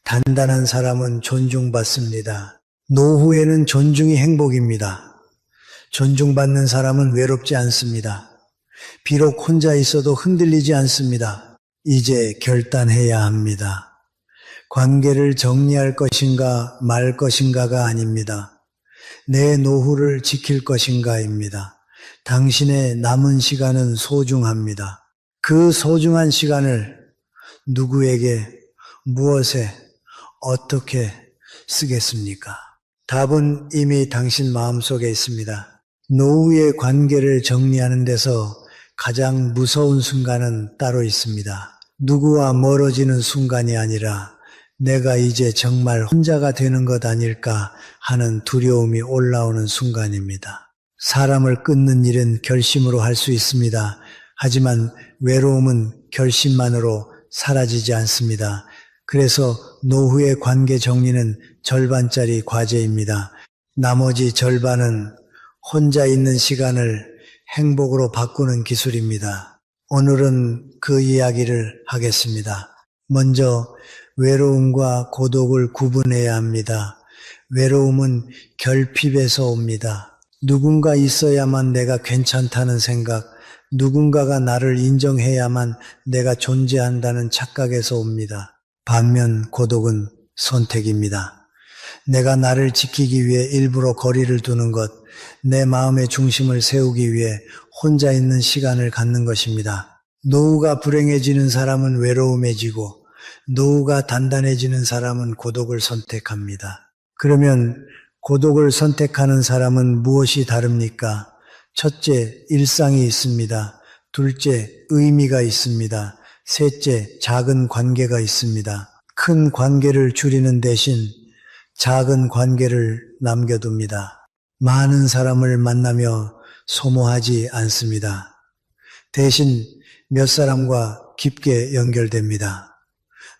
단단한 사람은 존중받습니다. 노후에는 존중이 행복입니다. 존중받는 사람은 외롭지 않습니다. 비록 혼자 있어도 흔들리지 않습니다. 이제 결단해야 합니다. 관계를 정리할 것인가 말 것인가가 아닙니다. 내 노후를 지킬 것인가입니다. 당신의 남은 시간은 소중합니다. 그 소중한 시간을 누구에게, 무엇에, 어떻게 쓰겠습니까? 답은 이미 당신 마음속에 있습니다. 노후의 관계를 정리하는 데서 가장 무서운 순간은 따로 있습니다. 누구와 멀어지는 순간이 아니라 내가 이제 정말 혼자가 되는 것 아닐까 하는 두려움이 올라오는 순간입니다. 사람을 끊는 일은 결심으로 할 수 있습니다. 하지만 외로움은 결심만으로 사라지지 않습니다. 그래서 노후의 관계 정리는 절반짜리 과제입니다. 나머지 절반은 혼자 있는 시간을 행복으로 바꾸는 기술입니다. 오늘은 그 이야기를 하겠습니다. 먼저 외로움과 고독을 구분해야 합니다. 외로움은 결핍에서 옵니다. 누군가 있어야만 내가 괜찮다는 생각, 누군가가 나를 인정해야만 내가 존재한다는 착각에서 옵니다. 반면 고독은 선택입니다. 내가 나를 지키기 위해 일부러 거리를 두는 것, 내 마음의 중심을 세우기 위해 혼자 있는 시간을 갖는 것입니다. 노후가 불행해지는 사람은 외로움해지고 노후가 단단해지는 사람은 고독을 선택합니다. 그러면 고독을 선택하는 사람은 무엇이 다릅니까? 첫째, 일상이 있습니다. 둘째, 의미가 있습니다. 셋째, 작은 관계가 있습니다. 큰 관계를 줄이는 대신 작은 관계를 남겨둡니다. 많은 사람을 만나며 소모하지 않습니다. 대신 몇 사람과 깊게 연결됩니다.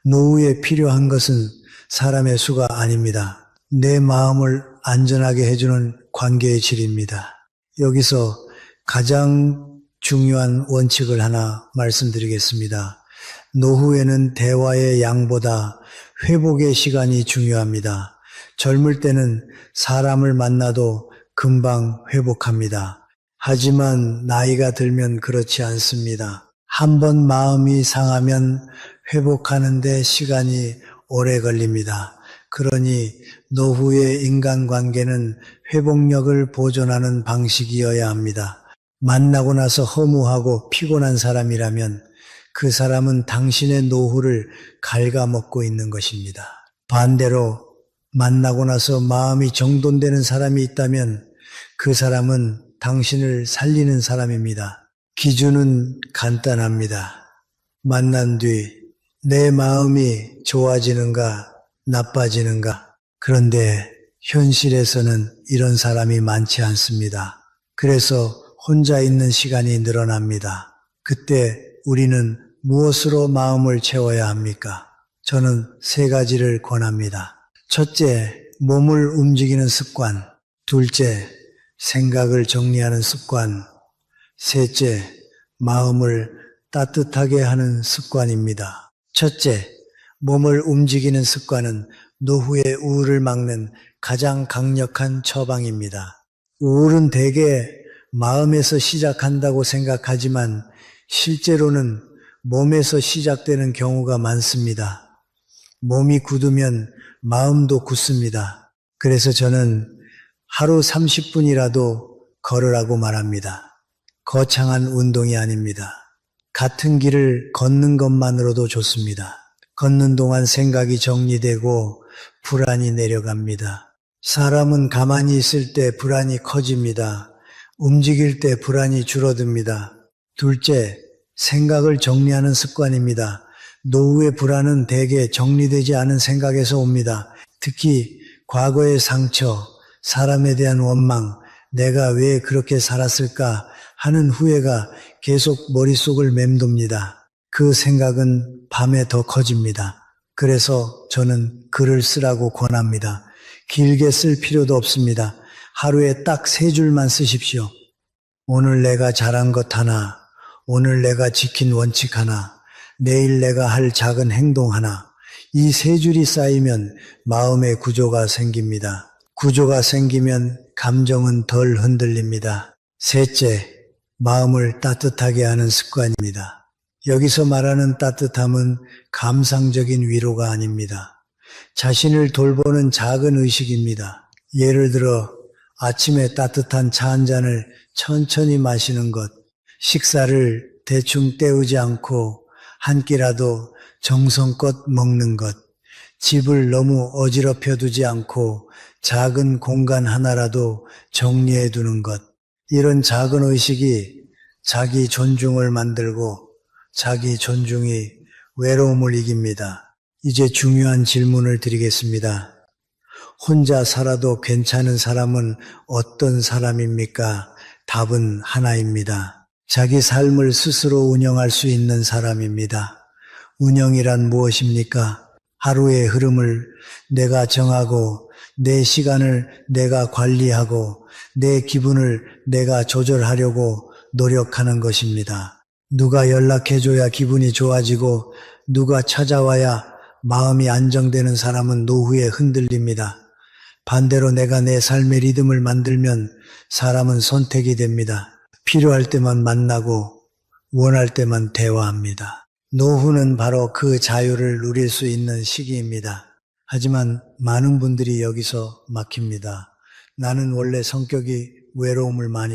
노후에 필요한 것은 사람의 수가 아닙니다. 내 마음을 안전하게 해주는 관계의 질입니다. 여기서 가장 중요한 원칙을 하나 말씀드리겠습니다. 노후에는 대화의 양보다 회복의 시간이 중요합니다. 젊을 때는 사람을 만나도 금방 회복합니다. 하지만 나이가 들면 그렇지 않습니다. 한번 마음이 상하면 회복하는데 시간이 오래 걸립니다. 그러니 노후의 인간관계는 회복력을 보존하는 방식이어야 합니다. 만나고 나서 허무하고 피곤한 사람이라면 그 사람은 당신의 노후를 갉아먹고 있는 것입니다. 반대로 만나고 나서 마음이 정돈되는 사람이 있다면 그 사람은 당신을 살리는 사람입니다. 기준은 간단합니다. 만난 뒤 내 마음이 좋아지는가 나빠지는가. 그런데 현실에서는 이런 사람이 많지 않습니다. 그래서 혼자 있는 시간이 늘어납니다. 그때 우리는 무엇으로 마음을 채워야 합니까? 저는 세 가지를 권합니다. 첫째, 몸을 움직이는 습관. 둘째, 생각을 정리하는 습관. 셋째, 마음을 따뜻하게 하는 습관입니다. 첫째, 몸을 움직이는 습관은 노후의 우울을 막는 가장 강력한 처방입니다. 우울은 대개 마음에서 시작한다고 생각하지만 실제로는 몸에서 시작되는 경우가 많습니다. 몸이 굳으면 마음도 굳습니다. 그래서 저는 하루 30분이라도 걸으라고 말합니다. 거창한 운동이 아닙니다. 같은 길을 걷는 것만으로도 좋습니다. 걷는 동안 생각이 정리되고 불안이 내려갑니다. 사람은 가만히 있을 때 불안이 커집니다. 움직일 때 불안이 줄어듭니다. 둘째, 생각을 정리하는 습관입니다. 노후의 불안은 대개 정리되지 않은 생각에서 옵니다. 특히 과거의 상처, 사람에 대한 원망, 내가 왜 그렇게 살았을까 하는 후회가 계속 머릿속을 맴돕니다. 그 생각은 밤에 더 커집니다. 그래서 저는 글을 쓰라고 권합니다. 길게 쓸 필요도 없습니다. 하루에 딱 3줄만 쓰십시오. 오늘 내가 잘한 것 하나, 오늘 내가 지킨 원칙 하나, 내일 내가 할 작은 행동 하나. 이 3줄이 쌓이면 마음의 구조가 생깁니다. 구조가 생기면 감정은 덜 흔들립니다. 셋째, 마음을 따뜻하게 하는 습관입니다. 여기서 말하는 따뜻함은 감상적인 위로가 아닙니다. 자신을 돌보는 작은 의식입니다. 예를 들어 아침에 따뜻한 차 한 잔을 천천히 마시는 것, 식사를 대충 때우지 않고 한 끼라도 정성껏 먹는 것, 집을 너무 어지럽혀 두지 않고 작은 공간 하나라도 정리해 두는 것, 이런 작은 의식이 자기 존중을 만들고 자기 존중이 외로움을 이깁니다. 이제 중요한 질문을 드리겠습니다. 혼자 살아도 괜찮은 사람은 어떤 사람입니까? 답은 하나입니다. 자기 삶을 스스로 운영할 수 있는 사람입니다. 운영이란 무엇입니까? 하루의 흐름을 내가 정하고 내 시간을 내가 관리하고 내 기분을 내가 조절하려고 노력하는 것입니다. 누가 연락해줘야 기분이 좋아지고 누가 찾아와야 마음이 안정되는 사람은 노후에 흔들립니다. 반대로 내가 내 삶의 리듬을 만들면 사람은 선택이 됩니다. 필요할 때만 만나고 원할 때만 대화합니다. 노후는 바로 그 자유를 누릴 수 있는 시기입니다. 하지만 많은 분들이 여기서 막힙니다. 나는 원래 성격이 외로움을 많이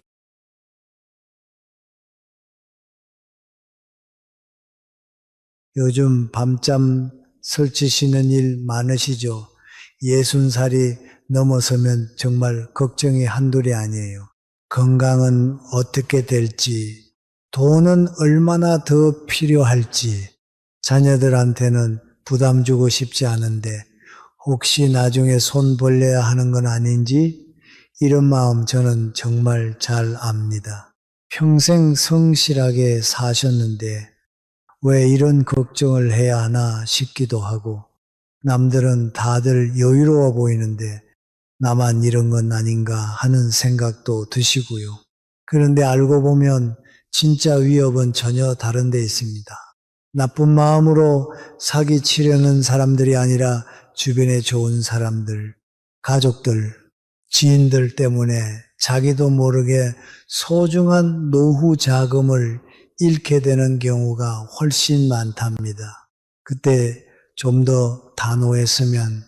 요즘 밤잠 설치시는 일 많으시죠? 60살이 넘어서면 정말 걱정이 한둘이 아니에요. 건강은 어떻게 될지, 돈은 얼마나 더 필요할지, 자녀들한테는 부담 주고 싶지 않은데 혹시 나중에 손 벌려야 하는 건 아닌지 이런 마음 저는 정말 잘 압니다. 평생 성실하게 사셨는데 왜 이런 걱정을 해야 하나 싶기도 하고 남들은 다들 여유로워 보이는데 나만 이런 건 아닌가 하는 생각도 드시고요. 그런데 알고 보면 진짜 위협은 전혀 다른 데 있습니다. 나쁜 마음으로 사기치려는 사람들이 아니라 주변에 좋은 사람들, 가족들, 지인들 때문에 자기도 모르게 소중한 노후 자금을 잃게 되는 경우가 훨씬 많답니다. 그때 좀 더 단호했으면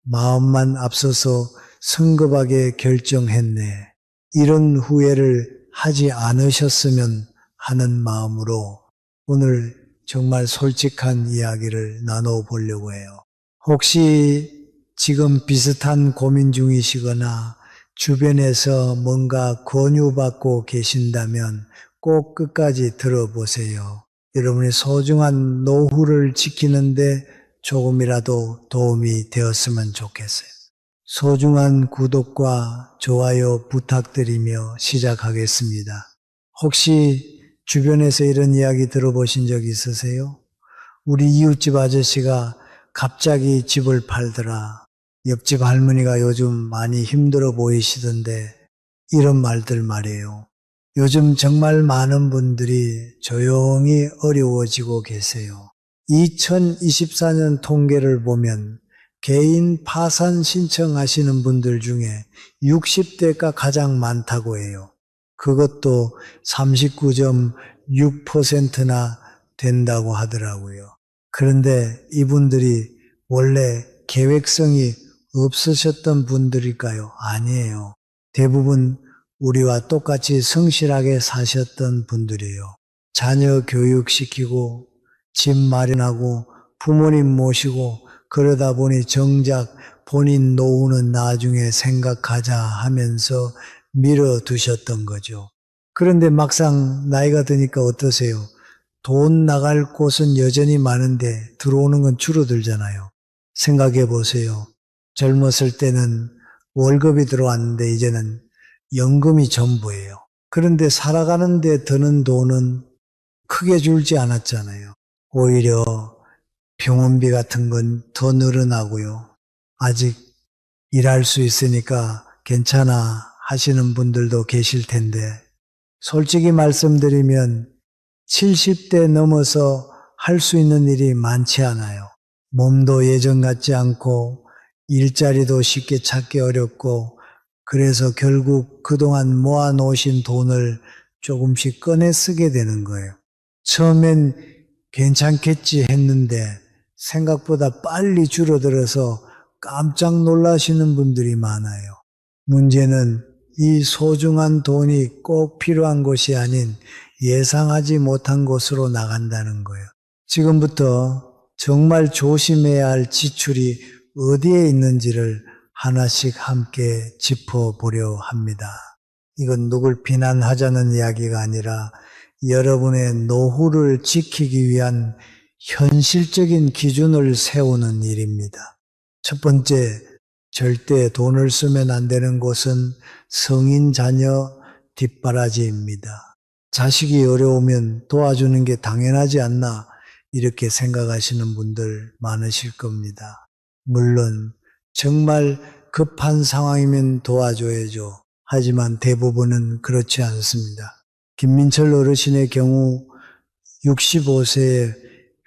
마음만 앞서서 성급하게 결정했네. 이런 후회를 하지 않으셨으면 하는 마음으로 오늘 정말 솔직한 이야기를 나눠보려고 해요. 혹시 지금 비슷한 고민 중이시거나 주변에서 뭔가 권유받고 계신다면 꼭 끝까지 들어보세요. 여러분의 소중한 노후를 지키는데 조금이라도 도움이 되었으면 좋겠어요. 소중한 구독과 좋아요 부탁드리며 시작하겠습니다. 혹시 주변에서 이런 이야기 들어보신 적 있으세요? 우리 이웃집 아저씨가 갑자기 집을 팔더라. 옆집 할머니가 요즘 많이 힘들어 보이시던데 이런 말들 말이에요. 요즘 정말 많은 분들이 조용히 어려워지고 계세요. 2024년 통계를 보면 개인 파산 신청하시는 분들 중에 60대가 가장 많다고 해요. 그것도 39.6%나 된다고 하더라고요. 그런데 이분들이 원래 계획성이 없으셨던 분들일까요? 아니에요. 대부분 우리와 똑같이 성실하게 사셨던 분들이에요. 자녀 교육시키고 집 마련하고 부모님 모시고 그러다 보니 정작 본인 노후는 나중에 생각하자 하면서 미뤄두셨던 거죠. 그런데 막상 나이가 드니까 어떠세요? 돈 나갈 곳은 여전히 많은데 들어오는 건 줄어들잖아요. 생각해 보세요. 젊었을 때는 월급이 들어왔는데 이제는 연금이 전부예요. 그런데 살아가는데 드는 돈은 크게 줄지 않았잖아요. 오히려 병원비 같은 건 더 늘어나고요. 아직 일할 수 있으니까 괜찮아 하시는 분들도 계실 텐데, 솔직히 말씀드리면 70대 넘어서 할 수 있는 일이 많지 않아요. 몸도 예전 같지 않고 일자리도 쉽게 찾기 어렵고 그래서 결국 그동안 모아놓으신 돈을 조금씩 꺼내 쓰게 되는 거예요. 처음엔 괜찮겠지 했는데 생각보다 빨리 줄어들어서 깜짝 놀라시는 분들이 많아요. 문제는 이 소중한 돈이 꼭 필요한 것이 아닌 예상하지 못한 곳으로 나간다는 거예요. 지금부터 정말 조심해야 할 지출이 어디에 있는지를 하나씩 함께 짚어보려 합니다. 이건 누굴 비난하자는 이야기가 아니라 여러분의 노후를 지키기 위한 현실적인 기준을 세우는 일입니다. 첫 번째, 절대 돈을 쓰면 안 되는 곳은 성인 자녀 뒷바라지입니다. 자식이 어려우면 도와주는 게 당연하지 않나 이렇게 생각하시는 분들 많으실 겁니다. 물론 정말 급한 상황이면 도와줘야죠. 하지만 대부분은 그렇지 않습니다. 김민철 어르신의 경우 65세에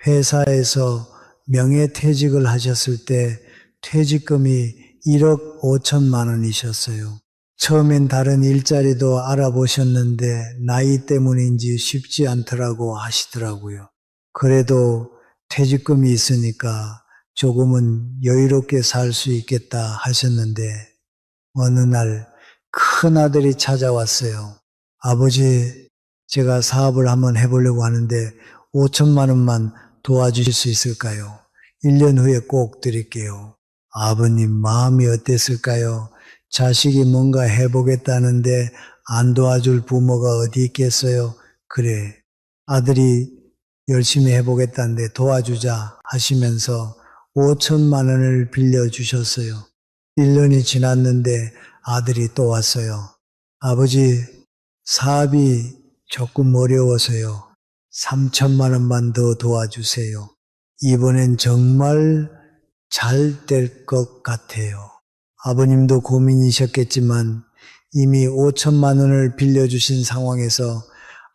회사에서 명예퇴직을 하셨을 때 퇴직금이 1억 5천만 원이셨어요. 처음엔 다른 일자리도 알아보셨는데 나이 때문인지 쉽지 않더라고 하시더라고요. 그래도 퇴직금이 있으니까 조금은 여유롭게 살 수 있겠다 하셨는데 어느 날 큰아들이 찾아왔어요. 아버지, 제가 사업을 한번 해보려고 하는데 5천만 원만 도와주실 수 있을까요? 1년 후에 꼭 드릴게요. 아버님 마음이 어땠을까요? 자식이 뭔가 해보겠다는데 안 도와줄 부모가 어디 있겠어요? 그래, 아들이 열심히 해보겠다는데 도와주자 하시면서 5천만 원을 빌려주셨어요. 1년이 지났는데 아들이 또 왔어요. 아버지, 사업이 조금 어려워서요. 3천만 원만 더 도와주세요. 이번엔 정말 잘 될 것 같아요. 아버님도 고민이셨겠지만 이미 5천만 원을 빌려주신 상황에서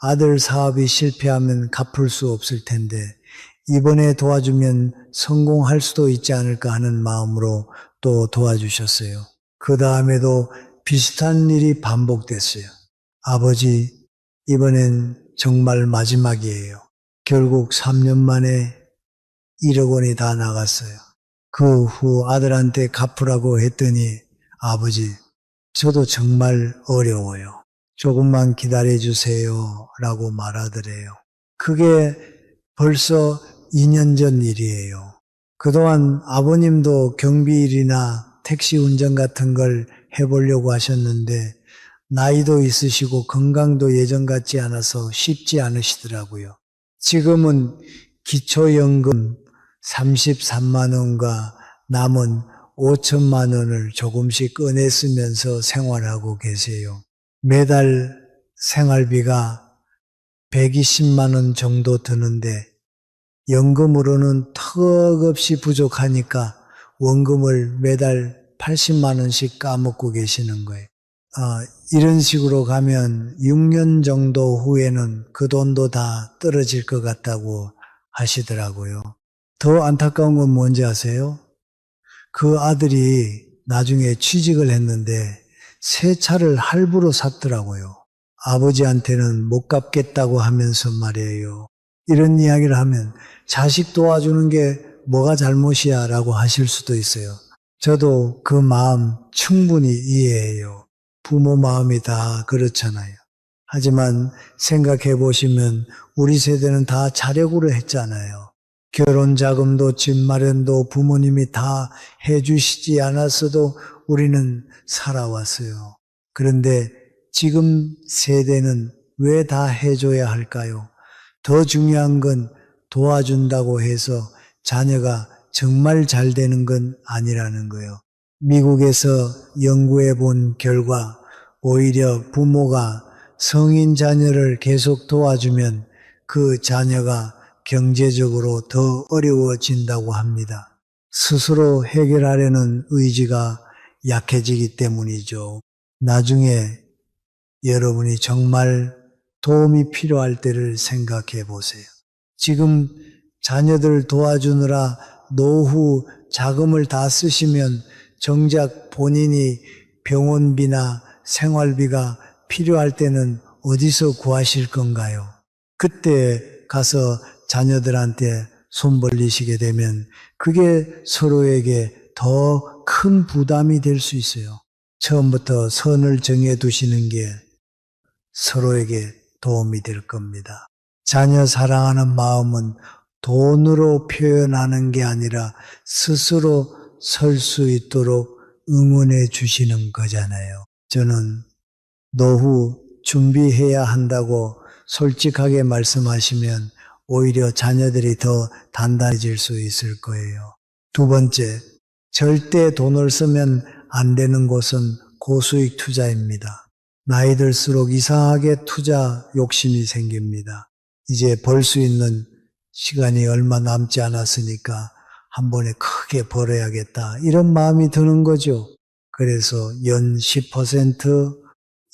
아들 사업이 실패하면 갚을 수 없을 텐데 이번에 도와주면 성공할 수도 있지 않을까 하는 마음으로 또 도와주셨어요. 그 다음에도 비슷한 일이 반복됐어요. 아버지, 이번엔 정말 마지막이에요. 결국 3년 만에 1억 원이 다 나갔어요. 그 후 아들한테 갚으라고 했더니 아버지, 저도 정말 어려워요. 조금만 기다려주세요 라고 말하더래요. 그게 벌써 2년 전 일이에요. 그동안 아버님도 경비일이나 택시 운전 같은 걸 해보려고 하셨는데 나이도 있으시고 건강도 예전 같지 않아서 쉽지 않으시더라고요. 지금은 기초연금 33만 원과 남은 5천만 원을 조금씩 꺼내 쓰면서 생활하고 계세요. 매달 생활비가 120만 원 정도 드는데 연금으로는 턱없이 부족하니까 원금을 매달 80만 원씩 까먹고 계시는 거예요. 이런 식으로 가면 6년 정도 후에는 그 돈도 다 떨어질 것 같다고 하시더라고요. 더 안타까운 건 뭔지 아세요? 그 아들이 나중에 취직을 했는데 새 차를 할부로 샀더라고요. 아버지한테는 못 갚겠다고 하면서 말이에요. 이런 이야기를 하면 자식 도와주는 게 뭐가 잘못이야 라고 하실 수도 있어요. 저도 그 마음 충분히 이해해요. 부모 마음이 다 그렇잖아요. 하지만 생각해 보시면 우리 세대는 다 자력으로 했잖아요. 결혼 자금도 집 마련도 부모님이 다 해주시지 않았어도 우리는 살아왔어요. 그런데 지금 세대는 왜 다 해줘야 할까요? 더 중요한 건 도와준다고 해서 자녀가 정말 잘 되는 건 아니라는 거예요. 미국에서 연구해 본 결과 오히려 부모가 성인 자녀를 계속 도와주면 그 자녀가 경제적으로 더 어려워진다고 합니다. 스스로 해결하려는 의지가 약해지기 때문이죠. 나중에 여러분이 정말 도움이 필요할 때를 생각해 보세요. 지금 자녀들 도와주느라 노후 자금을 다 쓰시면 정작 본인이 병원비나 생활비가 필요할 때는 어디서 구하실 건가요? 그때 가서 자녀들한테 손 벌리시게 되면 그게 서로에게 더 큰 부담이 될 수 있어요. 처음부터 선을 정해 두시는 게 서로에게 도움이 될 겁니다. 자녀 사랑하는 마음은 돈으로 표현하는 게 아니라 스스로 설 수 있도록 응원해 주시는 거잖아요. 저는 노후 준비해야 한다고 솔직하게 말씀하시면 오히려 자녀들이 더 단단해질 수 있을 거예요. 두 번째, 절대 돈을 쓰면 안 되는 곳은 고수익 투자입니다. 나이 들수록 이상하게 투자 욕심이 생깁니다. 이제 벌 수 있는 시간이 얼마 남지 않았으니까 한 번에 크게 벌어야겠다. 이런 마음이 드는 거죠. 그래서 연 10%,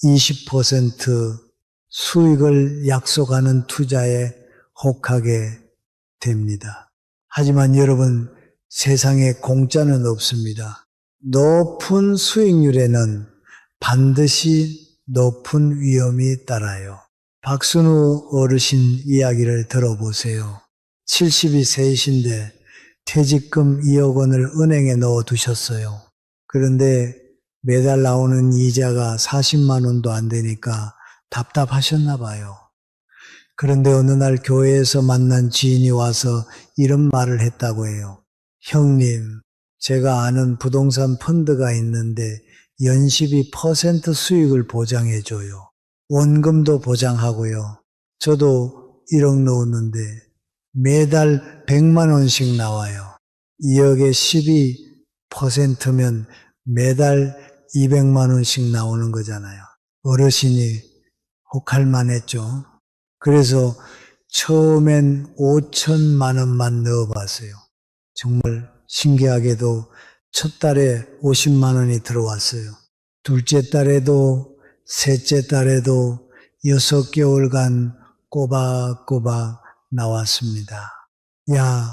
20% 수익을 약속하는 투자에 혹하게 됩니다. 하지만 여러분, 세상에 공짜는 없습니다. 높은 수익률에는 반드시 높은 위험이 따라요. 박순우 어르신 이야기를 들어보세요. 72세이신데 퇴직금 2억 원을 은행에 넣어 두셨어요. 그런데 매달 나오는 이자가 40만 원도 안 되니까 답답하셨나 봐요. 그런데 어느 날 교회에서 만난 지인이 와서 이런 말을 했다고 해요. 형님, 제가 아는 부동산 펀드가 있는데 연식이 퍼센트 수익을 보장해줘요. 원금도 보장하고요. 저도 1억 넣었는데 매달 100만 원씩 나와요. 2억에 12%면 매달 200만 원씩 나오는 거잖아요. 어르신이 혹할 만했죠. 그래서 처음엔 5천만 원만 넣어봤어요. 정말 신기하게도 첫 달에 50만 원이 들어왔어요. 둘째 달에도 셋째 달에도 6개월간 꼬박꼬박 나왔습니다. 야,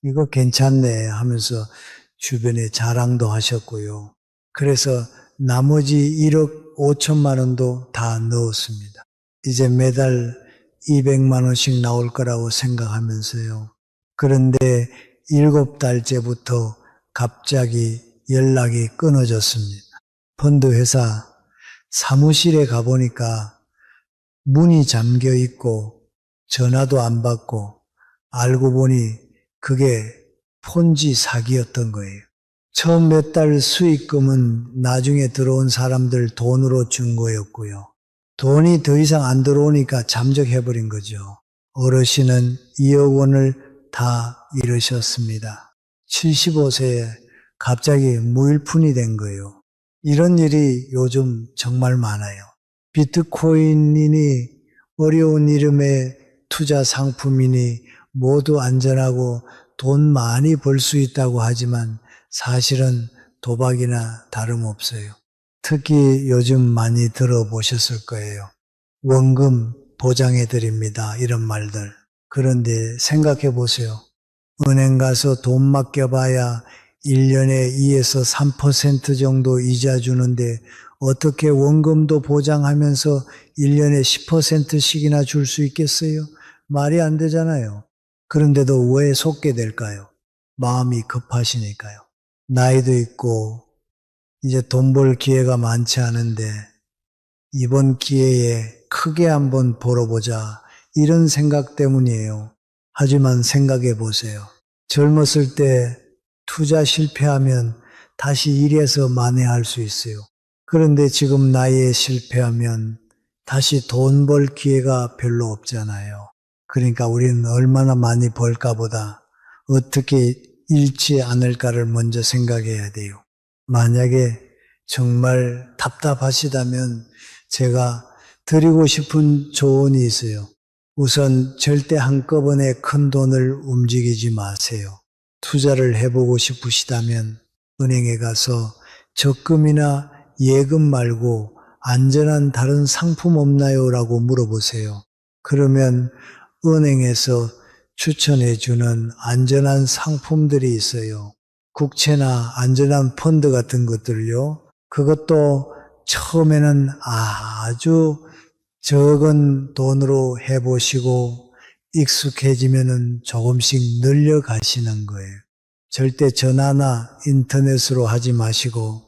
이거 괜찮네 하면서 주변에 자랑도 하셨고요. 그래서 나머지 1억 5천만 원도 다 넣었습니다. 이제 매달 200만 원씩 나올 거라고 생각하면서요. 그런데 7달째부터 갑자기 연락이 끊어졌습니다. 펀드 회사 사무실에 가보니까 문이 잠겨 있고 전화도 안 받고 알고 보니 그게 폰지 사기였던 거예요. 처음 몇 달 수익금은 나중에 들어온 사람들 돈으로 준 거였고요. 돈이 더 이상 안 들어오니까 잠적해버린 거죠. 어르신은 2억 원을 다 잃으셨습니다. 75세에 갑자기 무일푼이 된 거예요. 이런 일이 요즘 정말 많아요. 비트코인이니 어려운 이름의 투자 상품이니 모두 안전하고 돈 많이 벌 수 있다고 하지만 사실은 도박이나 다름없어요. 특히 요즘 많이 들어보셨을 거예요. 원금 보장해 드립니다. 이런 말들. 그런데 생각해 보세요. 은행 가서 돈 맡겨봐야 1년에 2에서 3% 정도 이자 주는데 어떻게 원금도 보장하면서 1년에 10%씩이나 줄 수 있겠어요? 말이 안 되잖아요. 그런데도 왜 속게 될까요? 마음이 급하시니까요. 나이도 있고 이제 돈 벌 기회가 많지 않은데 이번 기회에 크게 한번 벌어보자 이런 생각 때문이에요. 하지만 생각해 보세요. 젊었을 때 투자 실패하면 다시 일해서 만회할 수 있어요. 그런데 지금 나이에 실패하면 다시 돈 벌 기회가 별로 없잖아요. 그러니까 우리는 얼마나 많이 벌까 보다 어떻게 잃지 않을까를 먼저 생각해야 돼요. 만약에 정말 답답하시다면 제가 드리고 싶은 조언이 있어요. 우선 절대 한꺼번에 큰 돈을 움직이지 마세요. 투자를 해보고 싶으시다면 은행에 가서 적금이나 예금 말고 안전한 다른 상품 없나요? 라고 물어보세요. 그러면 은행에서 추천해 주는 안전한 상품들이 있어요. 국채나 안전한 펀드 같은 것들요. 그것도 처음에는 아주 적은 돈으로 해보시고 익숙해지면은 조금씩 늘려가시는 거예요. 절대 전화나 인터넷으로 하지 마시고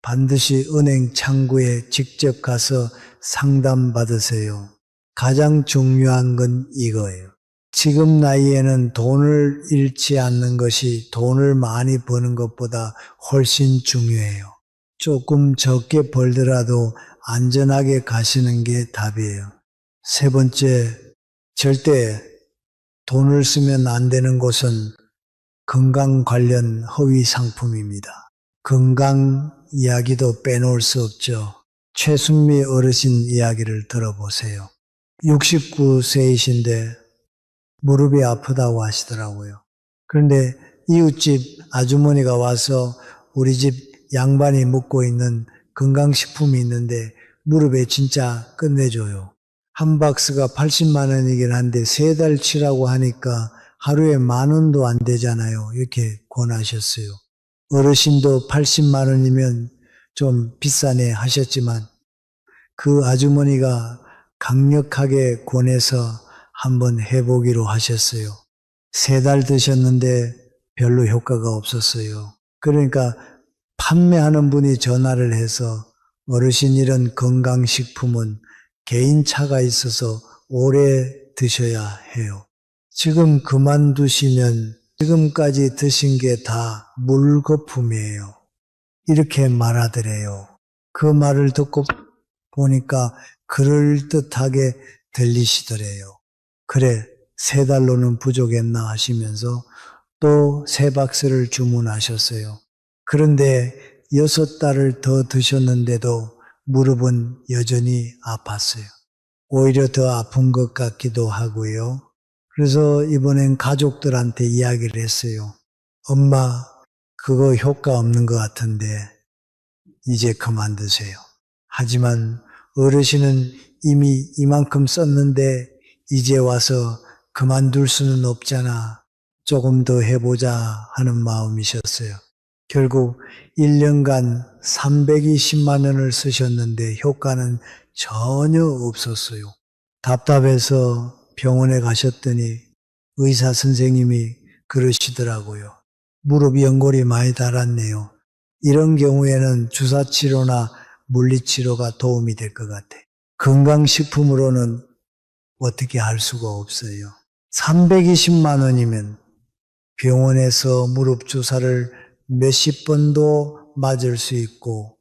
반드시 은행 창구에 직접 가서 상담받으세요. 가장 중요한 건 이거예요. 지금 나이에는 돈을 잃지 않는 것이 돈을 많이 버는 것보다 훨씬 중요해요. 조금 적게 벌더라도 안전하게 가시는 게 답이에요. 세 번째, 절대 돈을 쓰면 안 되는 곳은 건강 관련 허위 상품입니다. 건강 이야기도 빼놓을 수 없죠. 최순미 어르신 이야기를 들어보세요. 69세이신데 무릎이 아프다고 하시더라고요. 그런데 이웃집 아주머니가 와서 우리 집 양반이 먹고 있는 건강식품이 있는데 무릎에 진짜 끝내줘요. 한 박스가 80만 원이긴 한데 3달 치라고 하니까 하루에 10,000원도 안 되잖아요. 이렇게 권하셨어요. 어르신도 80만 원이면 좀 비싸네 하셨지만 그 아주머니가 강력하게 권해서 한번 해보기로 하셨어요. 3달 드셨는데 별로 효과가 없었어요. 그러니까 판매하는 분이 전화를 해서 어르신 이런 건강식품은 개인차가 있어서 오래 드셔야 해요. 지금 그만두시면 지금까지 드신 게 다 물거품이에요. 이렇게 말하더래요. 그 말을 듣고 보니까 그럴듯하게 들리시더래요. 그래, 3달로는 부족했나 하시면서 또 3박스를 주문하셨어요. 그런데 6달을 더 드셨는데도 무릎은 여전히 아팠어요. 오히려 더 아픈 것 같기도 하고요. 그래서 이번엔 가족들한테 이야기를 했어요. 엄마, 그거 효과 없는 것 같은데 이제 그만두세요. 하지만 어르신은 이미 이만큼 썼는데 이제 와서 그만둘 수는 없잖아. 조금 더 해보자 하는 마음이셨어요. 결국 1년간 320만 원을 쓰셨는데 효과는 전혀 없었어요. 답답해서 병원에 가셨더니 의사 선생님이 그러시더라고요. 무릎 연골이 많이 닳았네요. 이런 경우에는 주사치료나 물리치료가 도움이 될 것 같아. 건강식품으로는 어떻게 할 수가 없어요. 320만 원이면 병원에서 무릎 주사를 몇십 번도 맞을 수 있고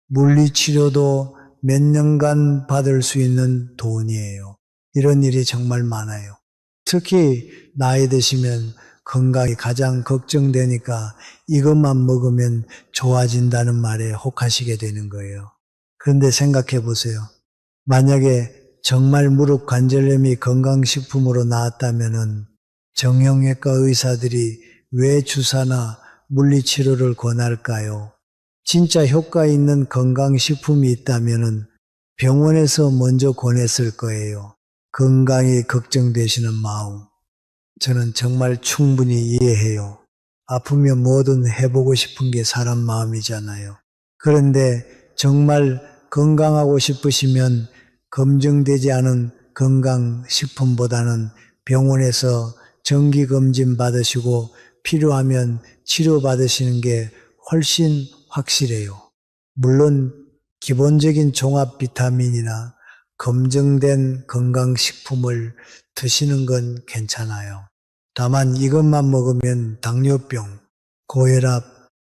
물리치료도 몇 년간 받을 수 있는 돈이에요. 이런 일이 정말 많아요. 특히 나이 드시면 건강이 가장 걱정되니까 이것만 먹으면 좋아진다는 말에 혹하시게 되는 거예요. 그런데 생각해 보세요. 만약에 정말 무릎 관절염이 건강식품으로 나왔다면은 정형외과 의사들이 왜 주사나 물리치료를 권할까요? 진짜 효과 있는 건강식품이 있다면은 병원에서 먼저 권했을 거예요. 건강이 걱정되시는 마음. 저는 정말 충분히 이해해요. 아프면 뭐든 해보고 싶은 게 사람 마음이잖아요. 그런데 정말 건강하고 싶으시면 검증되지 않은 건강식품보다는 병원에서 정기검진 받으시고 필요하면 치료받으시는 게 훨씬 확실해요. 물론 기본적인 종합 비타민이나 검증된 건강식품을 드시는 건 괜찮아요. 다만 이것만 먹으면 당뇨병, 고혈압,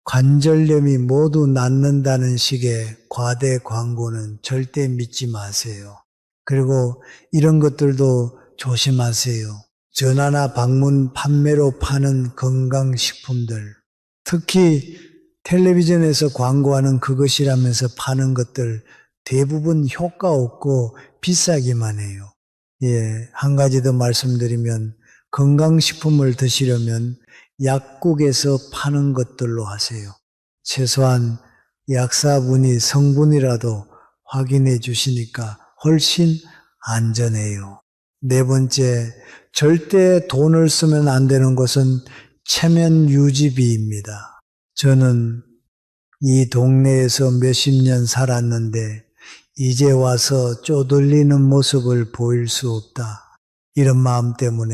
관절염이 모두 낫는다는 식의 과대 광고는 절대 믿지 마세요. 그리고 이런 것들도 조심하세요. 전화나 방문 판매로 파는 건강식품들, 특히 텔레비전에서 광고하는 그것이라면서 파는 것들 대부분 효과 없고 비싸기만 해요. 예, 한 가지 더 말씀드리면 건강식품을 드시려면 약국에서 파는 것들로 하세요. 최소한 약사분이 성분이라도 확인해 주시니까 훨씬 안전해요. 네 번째, 절대 돈을 쓰면 안 되는 것은 체면 유지비입니다. 저는 이 동네에서 몇십 년 살았는데 이제 와서 쪼들리는 모습을 보일 수 없다. 이런 마음 때문에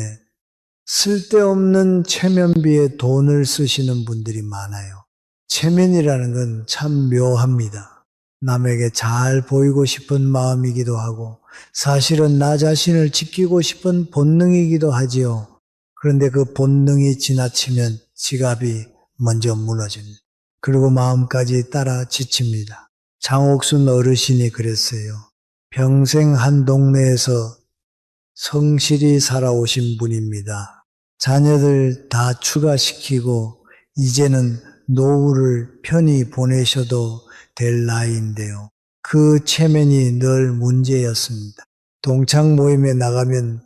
쓸데없는 체면비에 돈을 쓰시는 분들이 많아요. 체면이라는 건 참 묘합니다. 남에게 잘 보이고 싶은 마음이기도 하고 사실은 나 자신을 지키고 싶은 본능이기도 하지요. 그런데 그 본능이 지나치면 지갑이 먼저 무너집니다. 그리고 마음까지 따라 지칩니다. 장옥순 어르신이 그랬어요. 평생 한 동네에서 성실히 살아오신 분입니다. 자녀들 다 추가시키고 이제는 노후를 편히 보내셔도 될 나이인데요. 그 체면이 늘 문제였습니다. 동창 모임에 나가면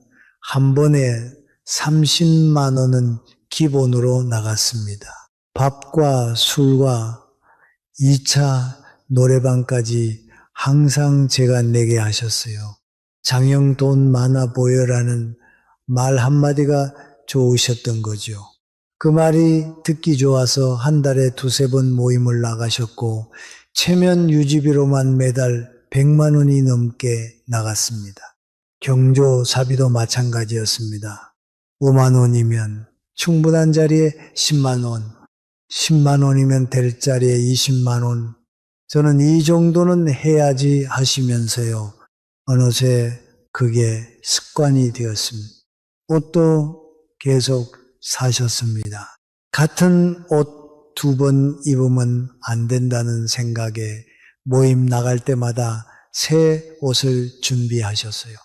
한 번에 30만 원은 기본으로 나갔습니다. 밥과 술과 2차 노래방까지 항상 제가 내게 하셨어요. 장형 돈 많아 보여라는 말 한마디가 좋으셨던 거죠. 그 말이 듣기 좋아서 한 달에 두세 번 모임을 나가셨고 체면 유지비로만 매달 100만 원이 넘게 나갔습니다. 경조사비도 마찬가지였습니다. 5만 원이면 충분한 자리에 10만 원, 10만 원이면 될 자리에 20만 원. 저는 이 정도는 해야지 하시면서요. 어느새 그게 습관이 되었습니다. 옷도 계속 사셨습니다. 같은 옷 두 번 입으면 안 된다는 생각에 모임 나갈 때마다 새 옷을 준비하셨어요.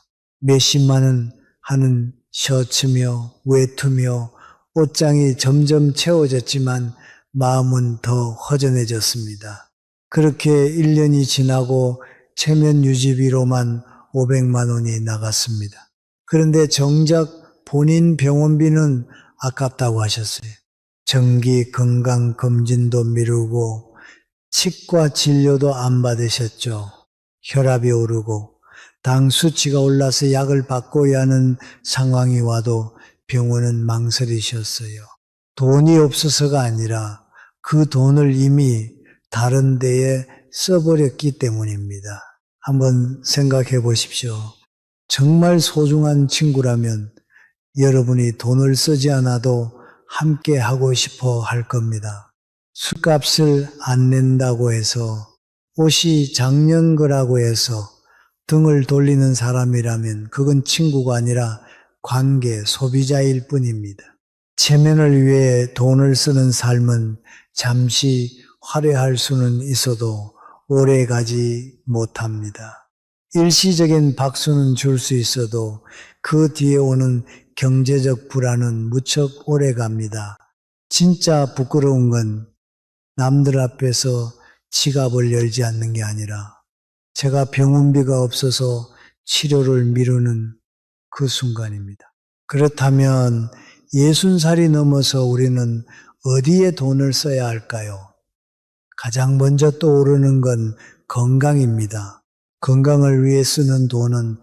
몇십만 원 하는 셔츠며 외투며 옷장이 점점 채워졌지만 마음은 더 허전해졌습니다. 그렇게 1년이 지나고 체면 유지비로만 500만 원이 나갔습니다. 그런데 정작 본인 병원비는 아깝다고 하셨어요. 정기 건강검진도 미루고 치과 진료도 안 받으셨죠. 혈압이 오르고 당 수치가 올라서 약을 바꿔야 하는 상황이 와도 병원은 망설이셨어요. 돈이 없어서가 아니라 그 돈을 이미 다른 데에 써버렸기 때문입니다. 한번 생각해 보십시오. 정말 소중한 친구라면 여러분이 돈을 쓰지 않아도 함께 하고 싶어 할 겁니다. 술값을 안 낸다고 해서 옷이 작년 거라고 해서 등을 돌리는 사람이라면 그건 친구가 아니라 관계, 소비자일 뿐입니다. 체면을 위해 돈을 쓰는 삶은 잠시 화려할 수는 있어도 오래 가지 못합니다. 일시적인 박수는 줄 수 있어도 그 뒤에 오는 경제적 불안은 무척 오래 갑니다. 진짜 부끄러운 건 남들 앞에서 지갑을 열지 않는 게 아니라 제가 병원비가 없어서 치료를 미루는 그 순간입니다. 그렇다면 60살이 넘어서 우리는 어디에 돈을 써야 할까요? 가장 먼저 떠오르는 건 건강입니다. 건강을 위해 쓰는 돈은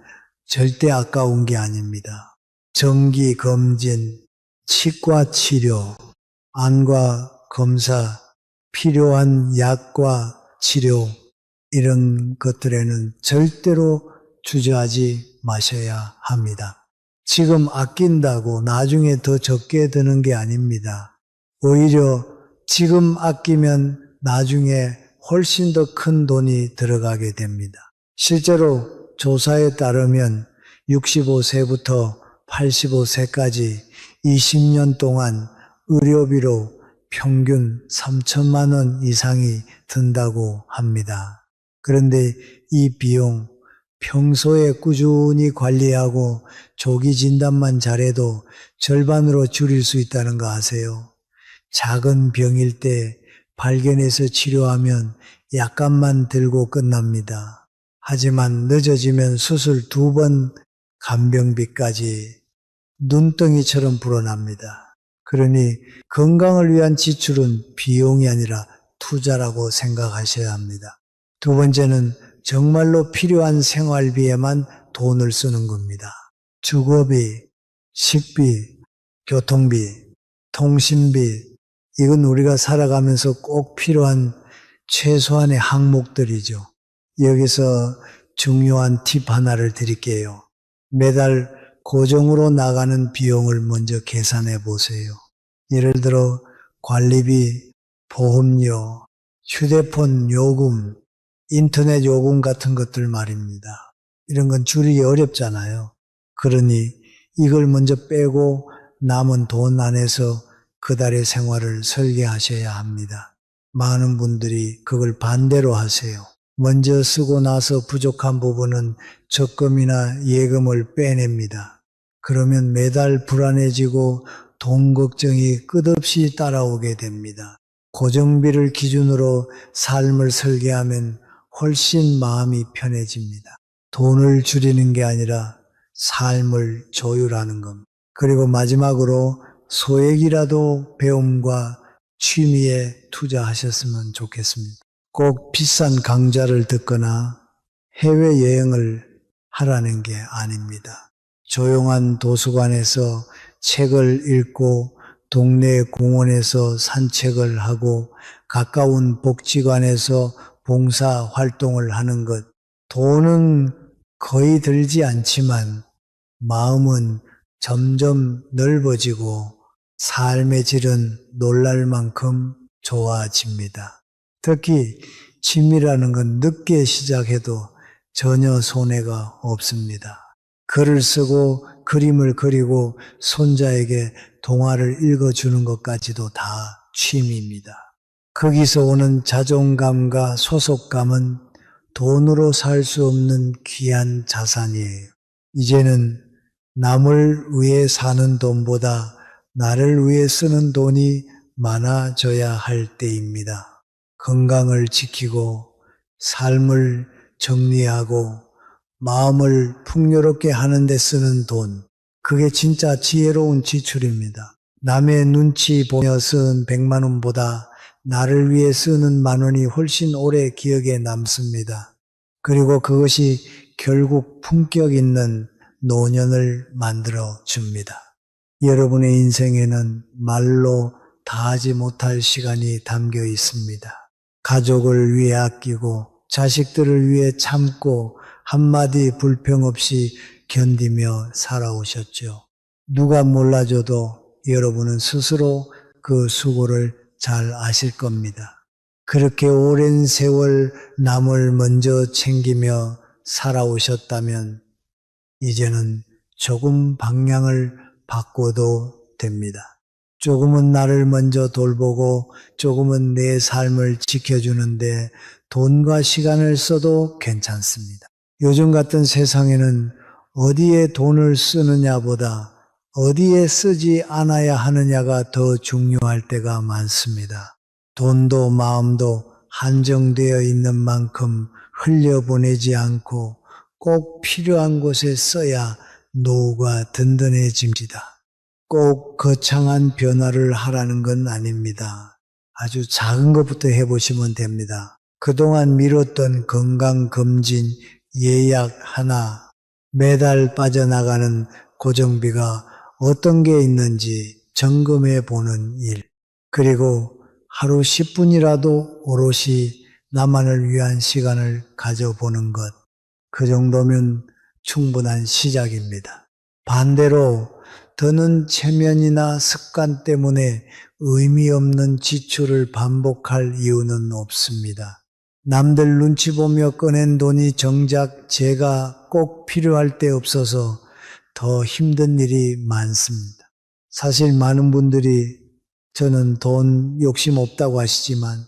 절대 아까운 게 아닙니다. 정기 검진, 치과 치료, 안과 검사, 필요한 약과 치료, 이런 것들에는 절대로 주저하지 마셔야 합니다. 지금 아낀다고 나중에 더 적게 드는 게 아닙니다. 오히려 지금 아끼면 나중에 훨씬 더 큰 돈이 들어가게 됩니다. 실제로 조사에 따르면 65세부터 85세까지 20년 동안 의료비로 평균 3천만 원 이상이 든다고 합니다. 그런데 이 비용 평소에 꾸준히 관리하고 조기 진단만 잘해도 절반으로 줄일 수 있다는 거 아세요? 작은 병일 때 발견해서 치료하면 약값만 들고 끝납니다. 하지만 늦어지면 수술 2번 간병비까지 눈덩이처럼 불어납니다. 그러니 건강을 위한 지출은 비용이 아니라 투자라고 생각하셔야 합니다. 두 번째는 정말로 필요한 생활비에만 돈을 쓰는 겁니다. 주거비, 식비, 교통비, 통신비, 이건 우리가 살아가면서 꼭 필요한 최소한의 항목들이죠. 여기서 중요한 팁 하나를 드릴게요. 매달 고정으로 나가는 비용을 먼저 계산해 보세요. 예를 들어 관리비, 보험료, 휴대폰 요금, 인터넷 요금 같은 것들 말입니다. 이런 건 줄이기 어렵잖아요. 그러니 이걸 먼저 빼고 남은 돈 안에서 그 달의 생활을 설계하셔야 합니다. 많은 분들이 그걸 반대로 하세요. 먼저 쓰고 나서 부족한 부분은 적금이나 예금을 빼냅니다. 그러면 매달 불안해지고 돈 걱정이 끝없이 따라오게 됩니다. 고정비를 기준으로 삶을 설계하면 훨씬 마음이 편해집니다. 돈을 줄이는 게 아니라 삶을 조율하는 겁니다. 그리고 마지막으로 소액이라도 배움과 취미에 투자하셨으면 좋겠습니다. 꼭 비싼 강좌를 듣거나 해외여행을 하라는 게 아닙니다. 조용한 도서관에서 책을 읽고 동네 공원에서 산책을 하고 가까운 복지관에서 봉사 활동을 하는 것. 돈은 거의 들지 않지만 마음은 점점 넓어지고 삶의 질은 놀랄 만큼 좋아집니다. 특히 취미라는 건 늦게 시작해도 전혀 손해가 없습니다. 글을 쓰고 그림을 그리고 손자에게 동화를 읽어주는 것까지도 다 취미입니다. 거기서 오는 자존감과 소속감은 돈으로 살 수 없는 귀한 자산이에요. 이제는 남을 위해 사는 돈보다 나를 위해 쓰는 돈이 많아져야 할 때입니다. 건강을 지키고 삶을 정리하고 마음을 풍요롭게 하는 데 쓰는 돈, 그게 진짜 지혜로운 지출입니다. 남의 눈치 보며 쓴 100만 원보다 나를 위해 쓰는 10,000원이 훨씬 오래 기억에 남습니다. 그리고 그것이 결국 품격 있는 노년을 만들어 줍니다. 여러분의 인생에는 말로 다 하지 못할 시간이 담겨 있습니다. 가족을 위해 아끼고 자식들을 위해 참고 한마디 불평 없이 견디며 살아오셨죠. 누가 몰라줘도 여러분은 스스로 그 수고를 잘 아실 겁니다. 그렇게 오랜 세월 남을 먼저 챙기며 살아오셨다면 이제는 조금 방향을 바꿔도 됩니다. 조금은 나를 먼저 돌보고 조금은 내 삶을 지켜주는데 돈과 시간을 써도 괜찮습니다. 요즘 같은 세상에는 어디에 돈을 쓰느냐보다 어디에 쓰지 않아야 하느냐가 더 중요할 때가 많습니다. 돈도 마음도 한정되어 있는 만큼 흘려보내지 않고 꼭 필요한 곳에 써야 노후가 든든해집니다. 꼭 거창한 변화를 하라는 건 아닙니다. 아주 작은 것부터 해보시면 됩니다. 그동안 미뤘던 건강검진 예약 하나, 매달 빠져나가는 고정비가 어떤 게 있는지 점검해 보는 일, 그리고 하루 10분이라도 오롯이 나만을 위한 시간을 가져보는 것, 그 정도면 충분한 시작입니다. 반대로 더는 체면이나 습관 때문에 의미 없는 지출을 반복할 이유는 없습니다. 남들 눈치 보며 꺼낸 돈이 정작 제가 꼭 필요할 때 없어서 더 힘든 일이 많습니다. 사실 많은 분들이 저는 돈 욕심 없다고 하시지만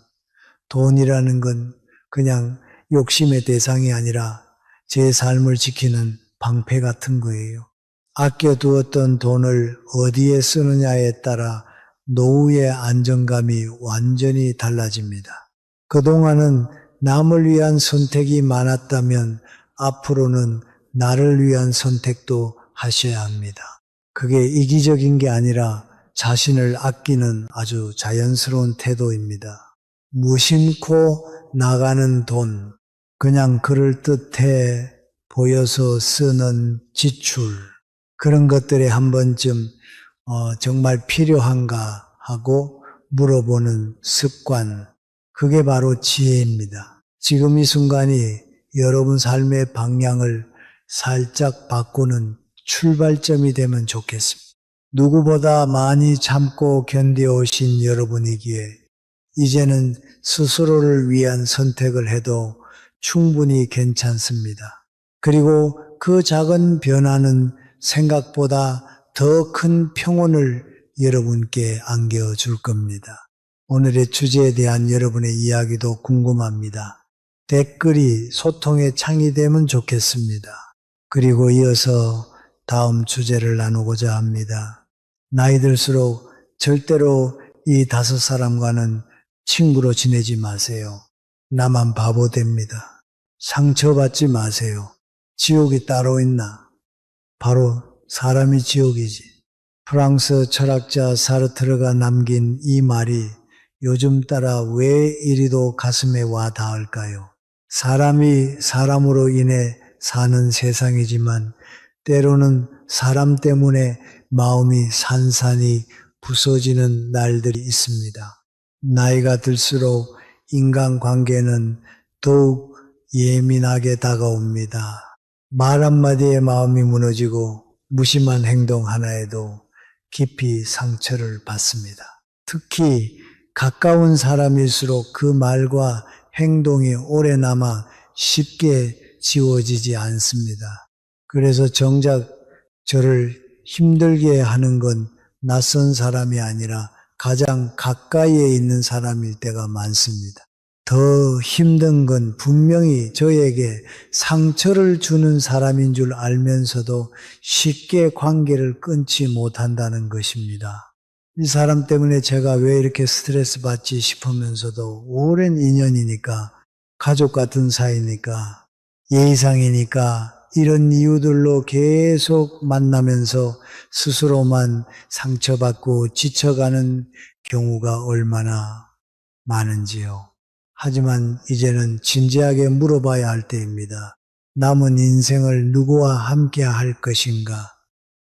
돈이라는 건 그냥 욕심의 대상이 아니라 제 삶을 지키는 방패 같은 거예요. 아껴두었던 돈을 어디에 쓰느냐에 따라 노후의 안정감이 완전히 달라집니다. 그동안은 남을 위한 선택이 많았다면 앞으로는 나를 위한 선택도 하셔야 합니다. 그게 이기적인 게 아니라 자신을 아끼는 아주 자연스러운 태도입니다. 무심코 나가는 돈, 그냥 그럴듯해 보여서 쓰는 지출, 그런 것들에 한 번쯤 정말 필요한가 하고 물어보는 습관, 그게 바로 지혜입니다. 지금 이 순간이 여러분 삶의 방향을 살짝 바꾸는 출발점이 되면 좋겠습니다. 누구보다 많이 참고 견뎌오신 여러분이기에 이제는 스스로를 위한 선택을 해도 충분히 괜찮습니다. 그리고 그 작은 변화는 생각보다 더 큰 평온을 여러분께 안겨줄 겁니다. 오늘의 주제에 대한 여러분의 이야기도 궁금합니다. 댓글이 소통의 창이 되면 좋겠습니다. 그리고 이어서 다음 주제를 나누고자 합니다. 나이 들수록 절대로 이 5사람과는 친구로 지내지 마세요. 나만 바보 됩니다. 상처받지 마세요. 지옥이 따로 있나? 바로 사람이 지옥이지. 프랑스 철학자 사르트르가 남긴 이 말이 요즘 따라 왜 이리도 가슴에 와 닿을까요? 사람이 사람으로 인해 사는 세상이지만 때로는 사람 때문에 마음이 산산이 부서지는 날들이 있습니다. 나이가 들수록 인간관계는 더욱 예민하게 다가옵니다. 말 한마디에 마음이 무너지고 무심한 행동 하나에도 깊이 상처를 받습니다. 특히 가까운 사람일수록 그 말과 행동이 오래 남아 쉽게 지워지지 않습니다. 그래서 정작 저를 힘들게 하는 건 낯선 사람이 아니라 가장 가까이에 있는 사람일 때가 많습니다. 더 힘든 건 분명히 저에게 상처를 주는 사람인 줄 알면서도 쉽게 관계를 끊지 못한다는 것입니다. 이 사람 때문에 제가 왜 이렇게 스트레스 받지 싶으면서도 오랜 인연이니까, 가족 같은 사이니까, 예의상이니까 이런 이유들로 계속 만나면서 스스로만 상처받고 지쳐가는 경우가 얼마나 많은지요. 하지만 이제는 진지하게 물어봐야 할 때입니다. 남은 인생을 누구와 함께 할 것인가?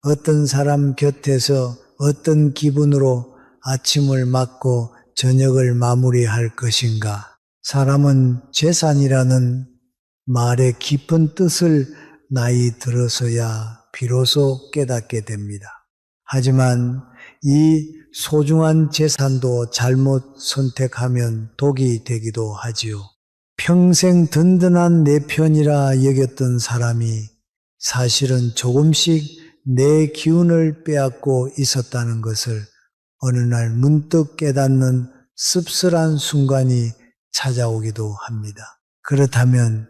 어떤 사람 곁에서 어떤 기분으로 아침을 맞고 저녁을 마무리할 것인가? 사람은 재산이라는 말의 깊은 뜻을 나이 들어서야 비로소 깨닫게 됩니다. 하지만 이 소중한 재산도 잘못 선택하면 독이 되기도 하지요. 평생 든든한 내 편이라 여겼던 사람이 사실은 조금씩 내 기운을 빼앗고 있었다는 것을 어느 날 문득 깨닫는 씁쓸한 순간이 찾아오기도 합니다. 그렇다면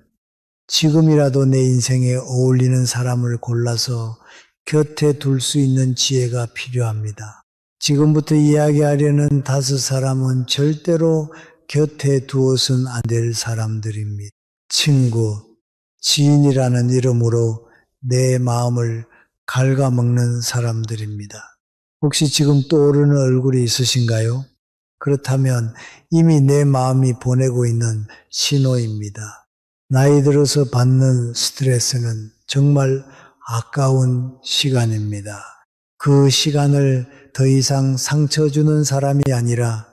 지금이라도 내 인생에 어울리는 사람을 골라서 곁에 둘 수 있는 지혜가 필요합니다. 지금부터 이야기하려는 5사람은 절대로 곁에 두어서는 안 될 사람들입니다. 친구, 지인이라는 이름으로 내 마음을 갉아먹는 사람들입니다. 혹시 지금 떠오르는 얼굴이 있으신가요? 그렇다면 이미 내 마음이 보내고 있는 신호입니다. 나이 들어서 받는 스트레스는 정말 아까운 시간입니다. 그 시간을 더 이상 상처 주는 사람이 아니라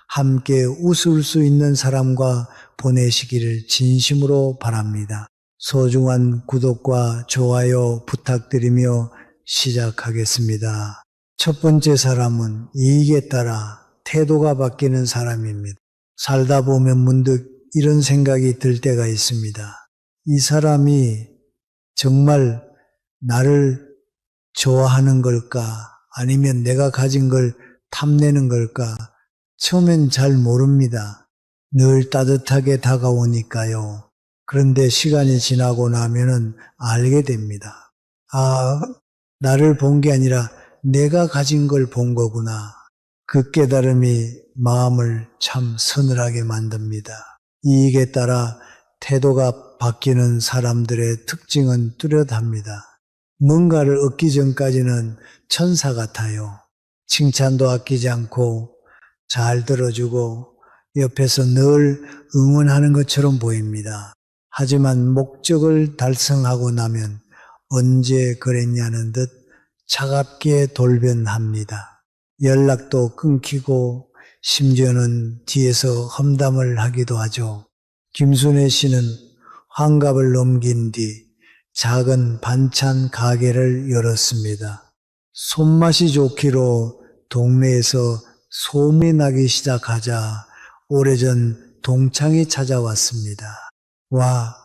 함께 웃을 수 있는 사람과 보내시기를 진심으로 바랍니다. 소중한 구독과 좋아요 부탁드리며 시작하겠습니다. 첫 번째 사람은 이익에 따라 태도가 바뀌는 사람입니다. 살다 보면 문득 이런 생각이 들 때가 있습니다. 이 사람이 정말 나를 좋아하는 걸까? 아니면 내가 가진 걸 탐내는 걸까? 처음엔 잘 모릅니다. 늘 따뜻하게 다가오니까요. 그런데 시간이 지나고 나면은 알게 됩니다. 아, 나를 본 게 아니라 내가 가진 걸 본 거구나. 그 깨달음이 마음을 참 서늘하게 만듭니다. 이익에 따라 태도가 바뀌는 사람들의 특징은 뚜렷합니다. 뭔가를 얻기 전까지는 천사 같아요. 칭찬도 아끼지 않고 잘 들어주고 옆에서 늘 응원하는 것처럼 보입니다. 하지만 목적을 달성하고 나면 언제 그랬냐는 듯 차갑게 돌변합니다. 연락도 끊기고 심지어는 뒤에서 험담을 하기도 하죠. 김순애 씨는 환갑을 넘긴 뒤 작은 반찬 가게를 열었습니다. 손맛이 좋기로 동네에서 소문이 나기 시작하자 오래전 동창이 찾아왔습니다. 와,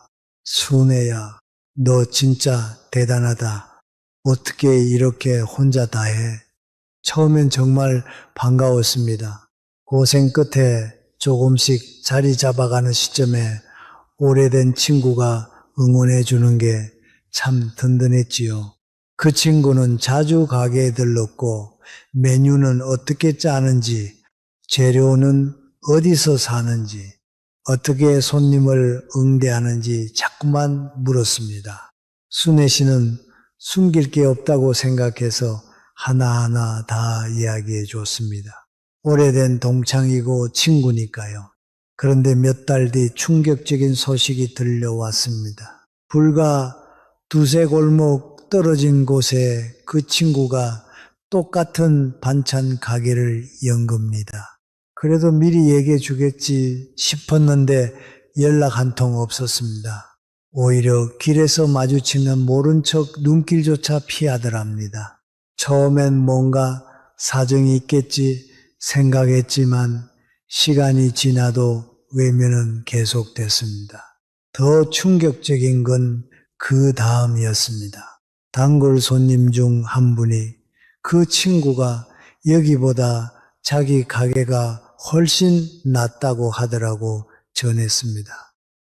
순애야, 너 진짜 대단하다. 어떻게 이렇게 혼자 다 해? 처음엔 정말 반가웠습니다. 고생 끝에 조금씩 자리 잡아가는 시점에 오래된 친구가 응원해 주는 게 참 든든했지요. 그 친구는 자주 가게에 들렀고 메뉴는 어떻게 짜는지, 재료는 어디서 사는지, 어떻게 손님을 응대하는지 자꾸만 물었습니다. 순애 씨는 숨길 게 없다고 생각해서 하나하나 다 이야기해 줬습니다. 오래된 동창이고 친구니까요. 그런데 몇 달 뒤 충격적인 소식이 들려왔습니다. 불과 두세 골목 떨어진 곳에 그 친구가 똑같은 반찬 가게를 연 겁니다. 그래도 미리 얘기해 주겠지 싶었는데 연락 한 통 없었습니다. 오히려 길에서 마주치면 모른 척 눈길조차 피하더랍니다. 처음엔 뭔가 사정이 있겠지 생각했지만 시간이 지나도 외면은 계속됐습니다. 더 충격적인 건 그 다음이었습니다. 단골 손님 중 한 분이 그 친구가 여기보다 자기 가게가 훨씬 낫다고 하더라고 전했습니다.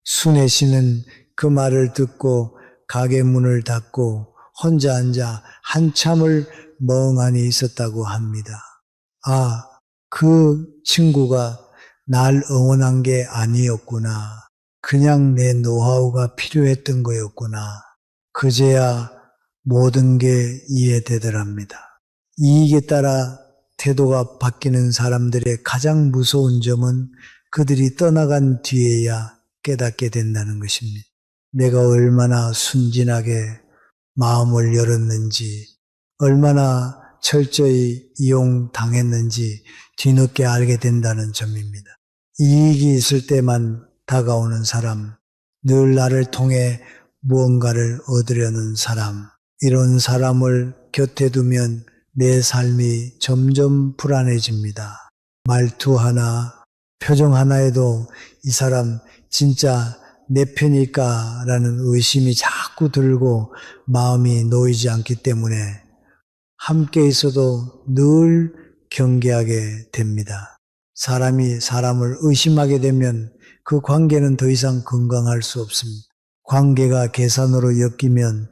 순애 씨는 그 말을 듣고 가게 문을 닫고 혼자 앉아 한참을 멍하니 있었다고 합니다. 아, 그 친구가 날 응원한 게 아니었구나. 그냥 내 노하우가 필요했던 거였구나. 그제야 모든 게 이해되더랍니다. 이익에 따라 태도가 바뀌는 사람들의 가장 무서운 점은 그들이 떠나간 뒤에야 깨닫게 된다는 것입니다. 내가 얼마나 순진하게 마음을 열었는지, 얼마나 철저히 이용당했는지 뒤늦게 알게 된다는 점입니다. 이익이 있을 때만 다가오는 사람, 늘 나를 통해 무언가를 얻으려는 사람, 이런 사람을 곁에 두면 내 삶이 점점 불안해집니다. 말투 하나, 표정 하나에도 이 사람 진짜 내 편일까라는 의심이 자꾸 들고 마음이 놓이지 않기 때문에 함께 있어도 늘 경계하게 됩니다. 사람이 사람을 의심하게 되면 그 관계는 더 이상 건강할 수 없습니다. 관계가 계산으로 엮이면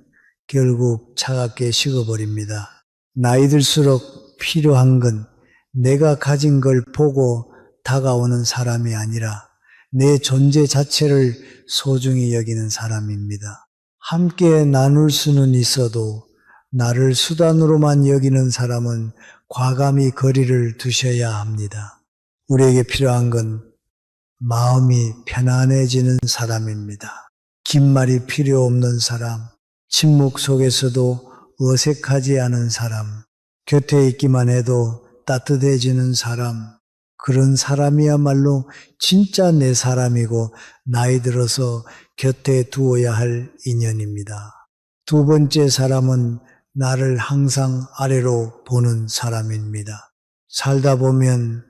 결국 차갑게 식어버립니다. 나이 들수록 필요한 건 내가 가진 걸 보고 다가오는 사람이 아니라 내 존재 자체를 소중히 여기는 사람입니다. 함께 나눌 수는 있어도 나를 수단으로만 여기는 사람은 과감히 거리를 두셔야 합니다. 우리에게 필요한 건 마음이 편안해지는 사람입니다. 긴 말이 필요 없는 사람, 침묵 속에서도 어색하지 않은 사람, 곁에 있기만 해도 따뜻해지는 사람, 그런 사람이야말로 진짜 내 사람이고 나이 들어서 곁에 두어야 할 인연입니다. 두 번째 사람은 나를 항상 아래로 보는 사람입니다. 살다 보면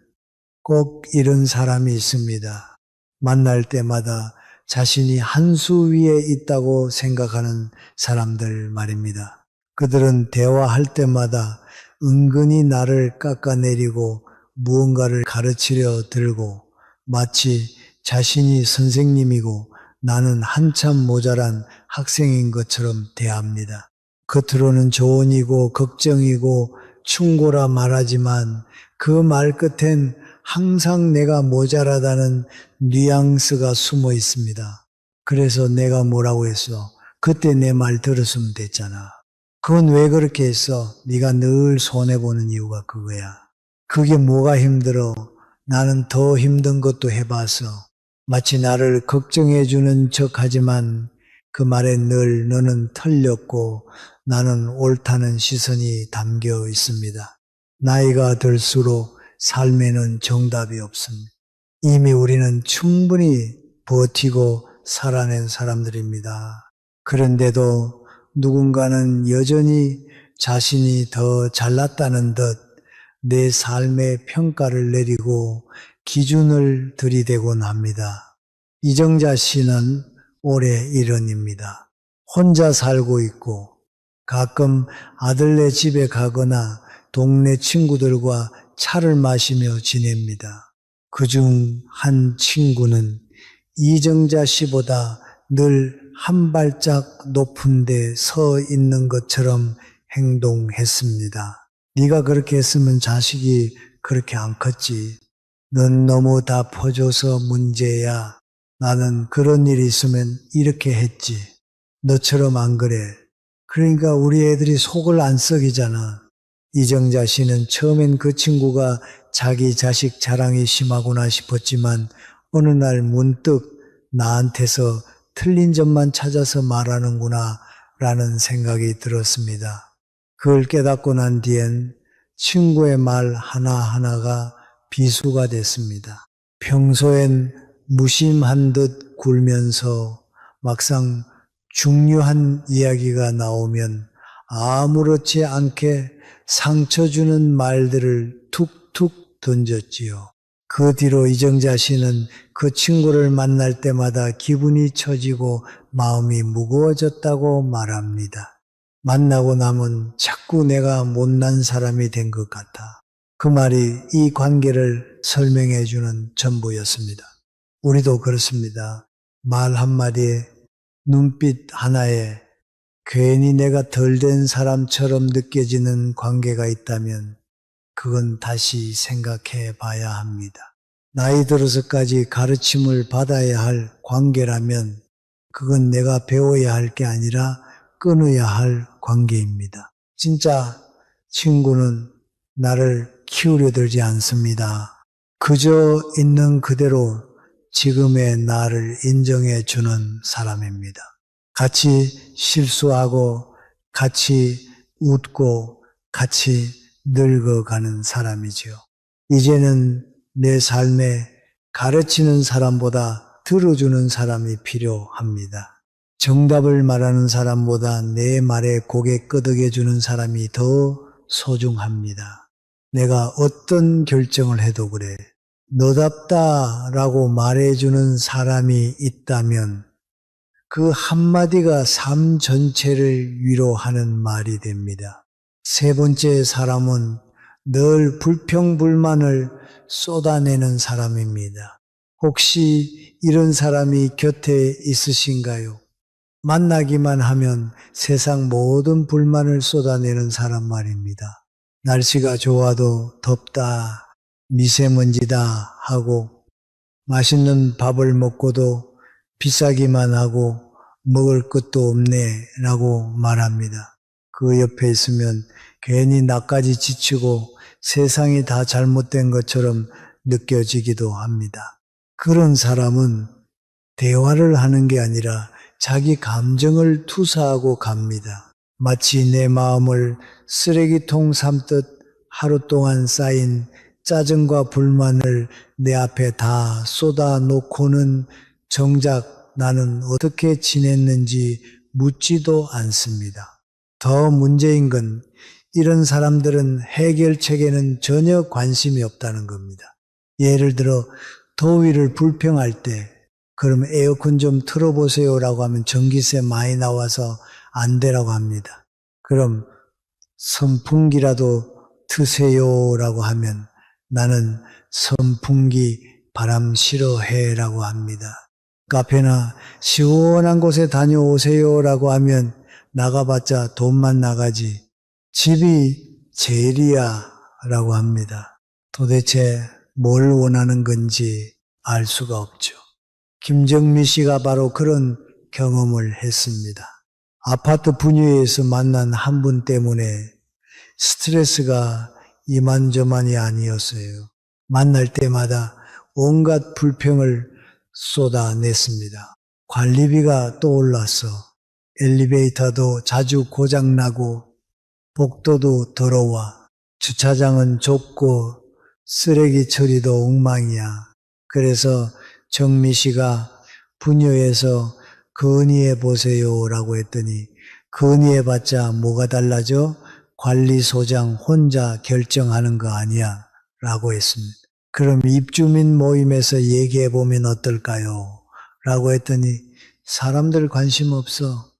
꼭 이런 사람이 있습니다. 만날 때마다 자신이 한 수 위에 있다고 생각하는 사람들 말입니다. 그들은 대화할 때마다 은근히 나를 깎아내리고 무언가를 가르치려 들고 마치 자신이 선생님이고 나는 한참 모자란 학생인 것처럼 대합니다. 겉으로는 조언이고 걱정이고 충고라 말하지만 그 말 끝엔 항상 내가 모자라다는 뉘앙스가 숨어 있습니다. 그래서 내가 뭐라고 했어? 그때 내 말 들었으면 됐잖아. 그건 왜 그렇게 했어? 네가 늘 손해보는 이유가 그거야. 그게 뭐가 힘들어? 나는 더 힘든 것도 해봤어. 마치 나를 걱정해주는 척하지만 그 말에 늘 너는 틀렸고 나는 옳다는 시선이 담겨 있습니다. 나이가 들수록 삶에는 정답이 없습니다. 이미 우리는 충분히 버티고 살아낸 사람들입니다. 그런데도 누군가는 여전히 자신이 더 잘났다는 듯 내 삶의 평가를 내리고 기준을 들이대곤 합니다. 이정자 씨는 올해 1원입니다. 혼자 살고 있고 가끔 아들네 집에 가거나 동네 친구들과 차를 마시며 지냅니다. 그중 한 친구는 이정자 씨보다 늘 한 발짝 높은 데 서 있는 것처럼 행동했습니다. 네가 그렇게 했으면 자식이 그렇게 안 컸지. 넌 너무 다 퍼줘서 문제야. 나는 그런 일이 있으면 이렇게 했지. 너처럼 안 그래. 그러니까 우리 애들이 속을 안 썩이잖아. 이정자 씨는 처음엔 그 친구가 자기 자식 자랑이 심하구나 싶었지만 어느 날 문득 나한테서 틀린 점만 찾아서 말하는구나 라는 생각이 들었습니다. 그걸 깨닫고 난 뒤엔 친구의 말 하나하나가 비수가 됐습니다. 평소엔 무심한 듯 굴면서 막상 중요한 이야기가 나오면 아무렇지 않게 상처 주는 말들을 툭툭 던졌지요. 그 뒤로 이정자 씨는 그 친구를 만날 때마다 기분이 처지고 마음이 무거워졌다고 말합니다. 만나고 나면 자꾸 내가 못난 사람이 된 것 같아. 그 말이 이 관계를 설명해 주는 전부였습니다. 우리도 그렇습니다. 말 한마디에 눈빛 하나에 괜히 내가 덜 된 사람처럼 느껴지는 관계가 있다면 그건 다시 생각해 봐야 합니다. 나이 들어서까지 가르침을 받아야 할 관계라면 그건 내가 배워야 할 게 아니라 끊어야 할 관계입니다. 진짜 친구는 나를 키우려 들지 않습니다. 그저 있는 그대로 지금의 나를 인정해 주는 사람입니다. 같이 실수하고 같이 웃고 같이 늙어가는 사람이죠. 이제는 내 삶에 가르치는 사람보다 들어주는 사람이 필요합니다. 정답을 말하는 사람보다 내 말에 고개 끄덕여주는 사람이 더 소중합니다. 내가 어떤 결정을 해도 그래. 너답다라고 말해주는 사람이 있다면 그 한마디가 삶 전체를 위로하는 말이 됩니다. 세 번째 사람은 늘 불평불만을 쏟아내는 사람입니다. 혹시 이런 사람이 곁에 있으신가요? 만나기만 하면 세상 모든 불만을 쏟아내는 사람 말입니다. 날씨가 좋아도 덥다, 미세먼지다 하고 맛있는 밥을 먹고도 비싸기만 하고 먹을 것도 없네 라고 말합니다. 그 옆에 있으면 괜히 나까지 지치고 세상이 다 잘못된 것처럼 느껴지기도 합니다. 그런 사람은 대화를 하는 게 아니라 자기 감정을 투사하고 갑니다. 마치 내 마음을 쓰레기통 삼듯 하루 동안 쌓인 짜증과 불만을 내 앞에 다 쏟아놓고는 정작 나는 어떻게 지냈는지 묻지도 않습니다. 더 문제인 건 이런 사람들은 해결책에는 전혀 관심이 없다는 겁니다. 예를 들어 더위를 불평할 때 그럼 에어컨 좀 틀어보세요라고 하면 전기세 많이 나와서 안 되라고 합니다. 그럼 선풍기라도 트세요라고 하면 나는 선풍기 바람 싫어해라고 합니다. 카페나 시원한 곳에 다녀오세요라고 하면 나가봤자 돈만 나가지 집이 제일이야 라고 합니다. 도대체 뭘 원하는 건지 알 수가 없죠. 김정미 씨가 바로 그런 경험을 했습니다. 아파트 분유회에서 만난 한 분 때문에 스트레스가 이만저만이 아니었어요. 만날 때마다 온갖 불평을 쏟아냈습니다. 관리비가 떠올라서 엘리베이터도 자주 고장나고 복도도 더러워 주차장은 좁고 쓰레기 처리도 엉망이야. 그래서 정미 씨가 분유에서 건의해 보세요라고 했더니 건의해봤자 뭐가 달라져? 관리소장 혼자 결정하는 거 아니야 라고 했습니다. 그럼 입주민 모임에서 얘기해보면 어떨까요? 라고 했더니 사람들 관심 없어.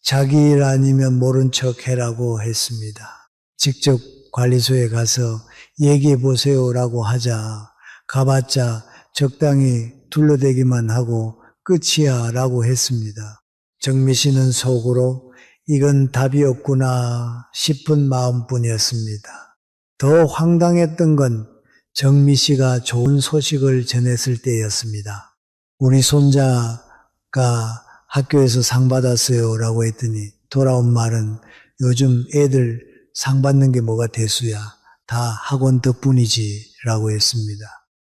자기 일 아니면 모른 척 해라고 했습니다. 직접 관리소에 가서 얘기해보세요 라고 하자 가봤자 적당히 둘러대기만 하고 끝이야 라고 했습니다. 정미 씨는 속으로 이건 답이 없구나 싶은 마음뿐이었습니다. 더 황당했던 건 정미 씨가 좋은 소식을 전했을 때였습니다. 우리 손자가 학교에서 상 받았어요 라고 했더니 돌아온 말은 요즘 애들 상 받는 게 뭐가 대수야. 다 학원 덕분이지 라고 했습니다.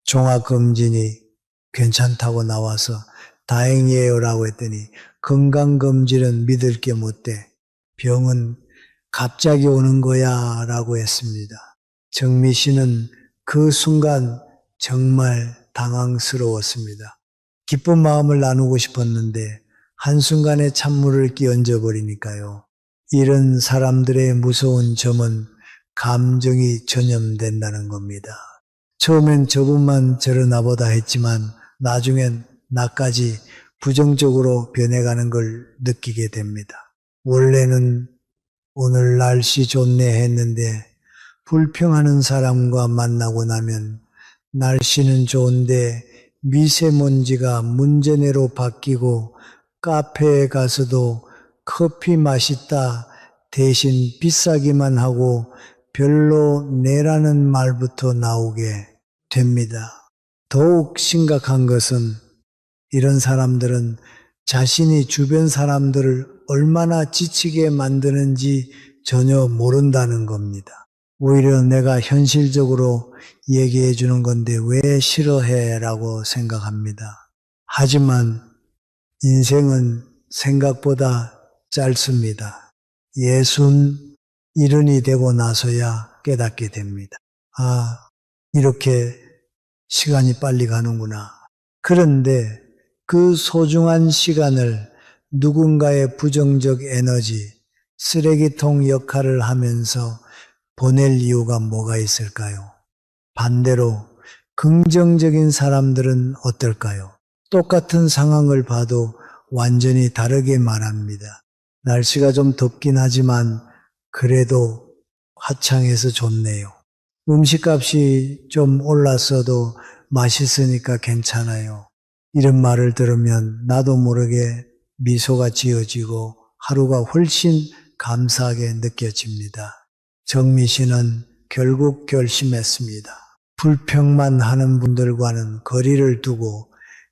종합검진이 괜찮다고 나와서 다행이에요 라고 했더니 건강검진은 믿을 게 못 돼. 병은 갑자기 오는 거야 라고 했습니다. 정미 씨는 그 순간 정말 당황스러웠습니다. 기쁜 마음을 나누고 싶었는데 한순간에 찬물을 끼얹어 버리니까요. 이런 사람들의 무서운 점은 감정이 전염된다는 겁니다. 처음엔 저분만 저러나 보다 했지만 나중엔 나까지 부정적으로 변해가는 걸 느끼게 됩니다. 원래는 오늘 날씨 좋네 했는데 불평하는 사람과 만나고 나면 날씨는 좋은데 미세먼지가 문제내로 바뀌고 카페에 가서도 커피 맛있다 대신 비싸기만 하고 별로 내라는 말부터 나오게 됩니다. 더욱 심각한 것은 이런 사람들은 자신이 주변 사람들을 얼마나 지치게 만드는지 전혀 모른다는 겁니다. 오히려 내가 현실적으로 얘기해 주는 건데 왜 싫어해? 라고 생각합니다. 하지만 인생은 생각보다 짧습니다. 67이 되고 나서야 깨닫게 됩니다. 아, 이렇게 시간이 빨리 가는구나. 그런데 그 소중한 시간을 누군가의 부정적 에너지, 쓰레기통 역할을 하면서 보낼 이유가 뭐가 있을까요? 반대로 긍정적인 사람들은 어떨까요? 똑같은 상황을 봐도 완전히 다르게 말합니다. 날씨가 좀 덥긴 하지만 그래도 화창해서 좋네요. 음식값이 좀 올랐어도 맛있으니까 괜찮아요. 이런 말을 들으면 나도 모르게 미소가 지어지고 하루가 훨씬 감사하게 느껴집니다. 정미 씨는 결국 결심했습니다. 불평만 하는 분들과는 거리를 두고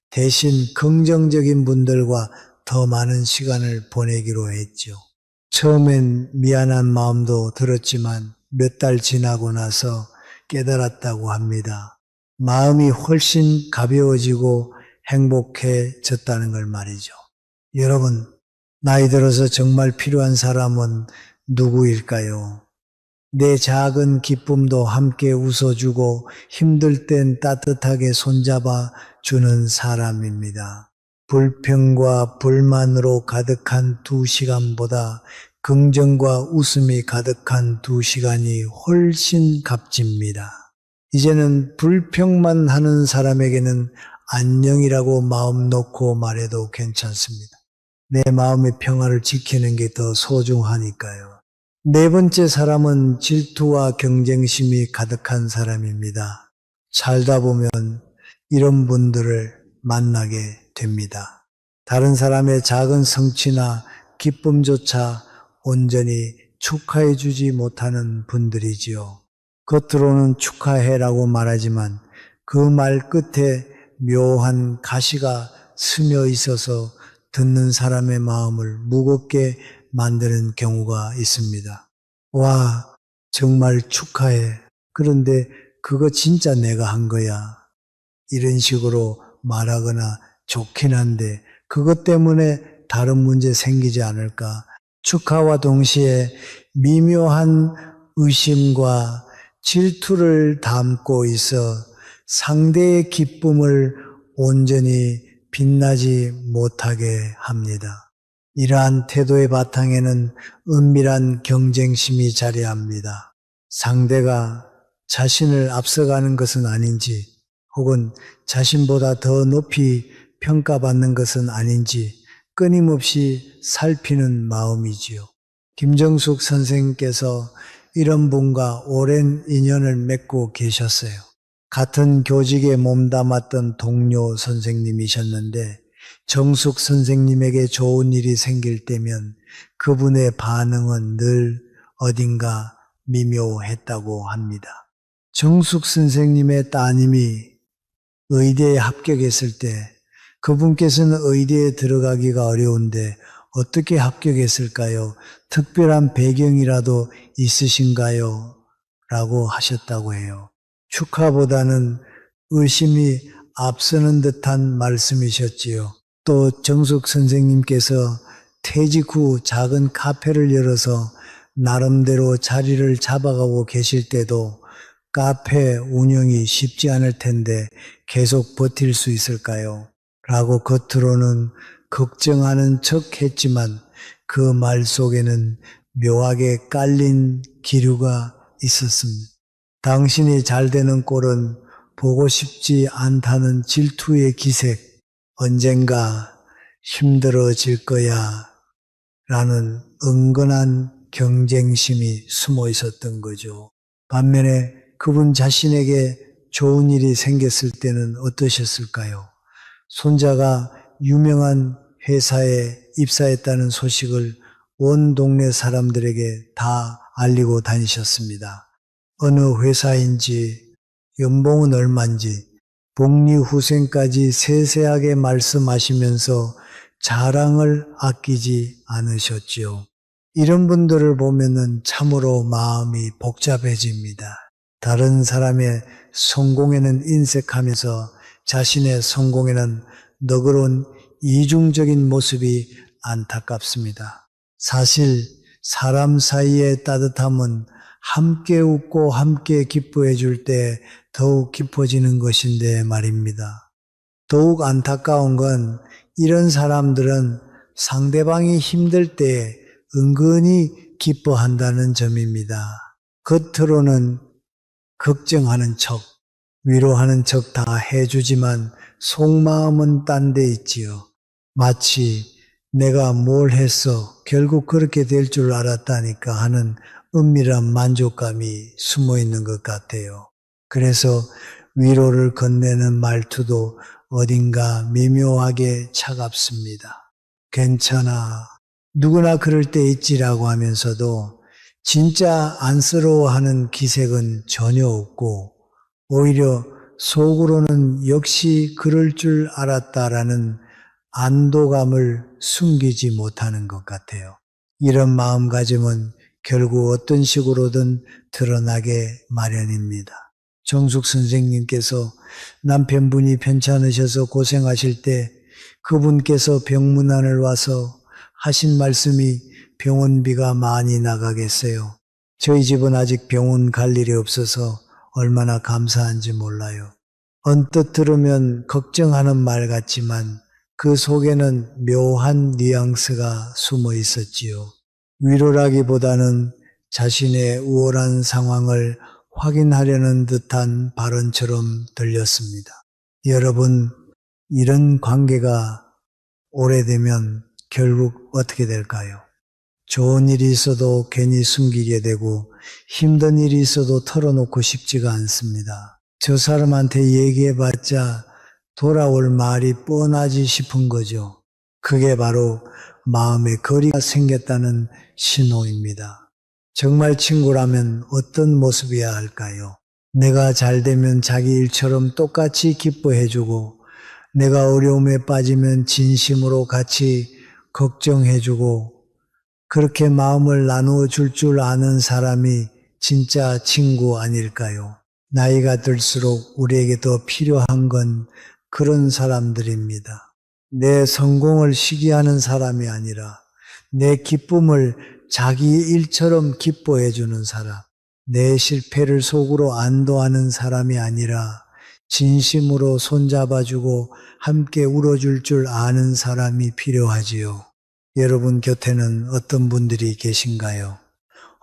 대신 긍정적인 분들과 더 많은 시간을 보내기로 했죠. 처음엔 미안한 마음도 들었지만 몇 달 지나고 나서 깨달았다고 합니다. 마음이 훨씬 가벼워지고 행복해졌다는 걸 말이죠. 여러분, 나이 들어서 정말 필요한 사람은 누구일까요? 내 작은 기쁨도 함께 웃어주고 힘들 땐 따뜻하게 손잡아 주는 사람입니다. 불평과 불만으로 가득한 2시간보다 긍정과 웃음이 가득한 2시간이 훨씬 값집니다. 이제는 불평만 하는 사람에게는 안녕이라고 마음 놓고 말해도 괜찮습니다. 내 마음의 평화를 지키는 게 더 소중하니까요. 네 번째 사람은 질투와 경쟁심이 가득한 사람입니다. 살다 보면 이런 분들을 만나게 됩니다. 다른 사람의 작은 성취나 기쁨조차 온전히 축하해 주지 못하는 분들이지요. 겉으로는 축하해라고 말하지만 그 말 끝에 묘한 가시가 스며 있어서 듣는 사람의 마음을 무겁게 만드는 경우가 있습니다. 와, 정말 축하해. 그런데 그거 진짜 내가 한 거야. 이런 식으로 말하거나 좋긴 한데 그것 때문에 다른 문제 생기지 않을까. 축하와 동시에 미묘한 의심과 질투를 담고 있어 상대의 기쁨을 온전히 빛나지 못하게 합니다. 이러한 태도의 바탕에는 은밀한 경쟁심이 자리합니다. 상대가 자신을 앞서가는 것은 아닌지 혹은 자신보다 더 높이 평가받는 것은 아닌지 끊임없이 살피는 마음이지요. 김정숙 선생님께서 이런 분과 오랜 인연을 맺고 계셨어요. 같은 교직에 몸담았던 동료 선생님이셨는데 정숙 선생님에게 좋은 일이 생길 때면 그분의 반응은 늘 어딘가 미묘했다고 합니다. 정숙 선생님의 따님이 의대에 합격했을 때 그분께서는 의대에 들어가기가 어려운데 어떻게 합격했을까요? 특별한 배경이라도 있으신가요? 라고 하셨다고 해요. 축하보다는 의심이 앞서는 듯한 말씀이셨지요. 또 정숙 선생님께서 퇴직 후 작은 카페를 열어서 나름대로 자리를 잡아가고 계실 때도 카페 운영이 쉽지 않을 텐데 계속 버틸 수 있을까요? 라고 겉으로는 걱정하는 척 했지만 그 말 속에는 묘하게 깔린 기류가 있었습니다. 당신이 잘 되는 꼴은 보고 싶지 않다는 질투의 기색, 언젠가 힘들어질 거야 라는 은근한 경쟁심이 숨어 있었던 거죠. 반면에 그분 자신에게 좋은 일이 생겼을 때는 어떠셨을까요? 손자가 유명한 회사에 입사했다는 소식을 온 동네 사람들에게 다 알리고 다니셨습니다. 어느 회사인지, 연봉은 얼마인지, 복리후생까지 세세하게 말씀하시면서 자랑을 아끼지 않으셨지요. 이런 분들을 보면은 참으로 마음이 복잡해집니다. 다른 사람의 성공에는 인색하면서 자신의 성공에는 너그러운 이중적인 모습이 안타깝습니다. 사실 사람 사이의 따뜻함은 함께 웃고 함께 기뻐해 줄 때 더욱 깊어지는 것인데 말입니다. 더욱 안타까운 건 이런 사람들은 상대방이 힘들 때 은근히 기뻐한다는 점입니다. 겉으로는 걱정하는 척, 위로하는 척 다 해주지만 속마음은 딴 데 있지요. 마치 내가 뭘 했어 결국 그렇게 될 줄 알았다니까 하는 은밀한 만족감이 숨어 있는 것 같아요. 그래서 위로를 건네는 말투도 어딘가 미묘하게 차갑습니다. 괜찮아. 누구나 그럴 때 있지라고 하면서도 진짜 안쓰러워하는 기색은 전혀 없고 오히려 속으로는 역시 그럴 줄 알았다라는 안도감을 숨기지 못하는 것 같아요. 이런 마음가짐은 결국 어떤 식으로든 드러나게 마련입니다. 정숙 선생님께서 남편분이 편찮으셔서 고생하실 때 그분께서 병문안을 와서 하신 말씀이 병원비가 많이 나가겠어요. 저희 집은 아직 병원 갈 일이 없어서 얼마나 감사한지 몰라요. 언뜻 들으면 걱정하는 말 같지만 그 속에는 묘한 뉘앙스가 숨어 있었지요. 위로라기보다는 자신의 우월한 상황을 확인하려는 듯한 발언처럼 들렸습니다. 여러분, 이런 관계가 오래되면 결국 어떻게 될까요? 좋은 일이 있어도 괜히 숨기게 되고 힘든 일이 있어도 털어놓고 싶지가 않습니다. 저 사람한테 얘기해봤자 돌아올 말이 뻔하지 싶은 거죠. 그게 바로 마음의 거리가 생겼다는 신호입니다. 정말 친구라면 어떤 모습이어야 할까요? 내가 잘 되면 자기 일처럼 똑같이 기뻐해주고 내가 어려움에 빠지면 진심으로 같이 걱정해주고 그렇게 마음을 나누어 줄 아는 사람이 진짜 친구 아닐까요? 나이가 들수록 우리에게 더 필요한 건 그런 사람들입니다. 내 성공을 시기하는 사람이 아니라 내 기쁨을 자기 일처럼 기뻐해 주는 사람, 내 실패를 속으로 안도하는 사람이 아니라 진심으로 손잡아주고 함께 울어줄 줄 아는 사람이 필요하지요. 여러분 곁에는 어떤 분들이 계신가요?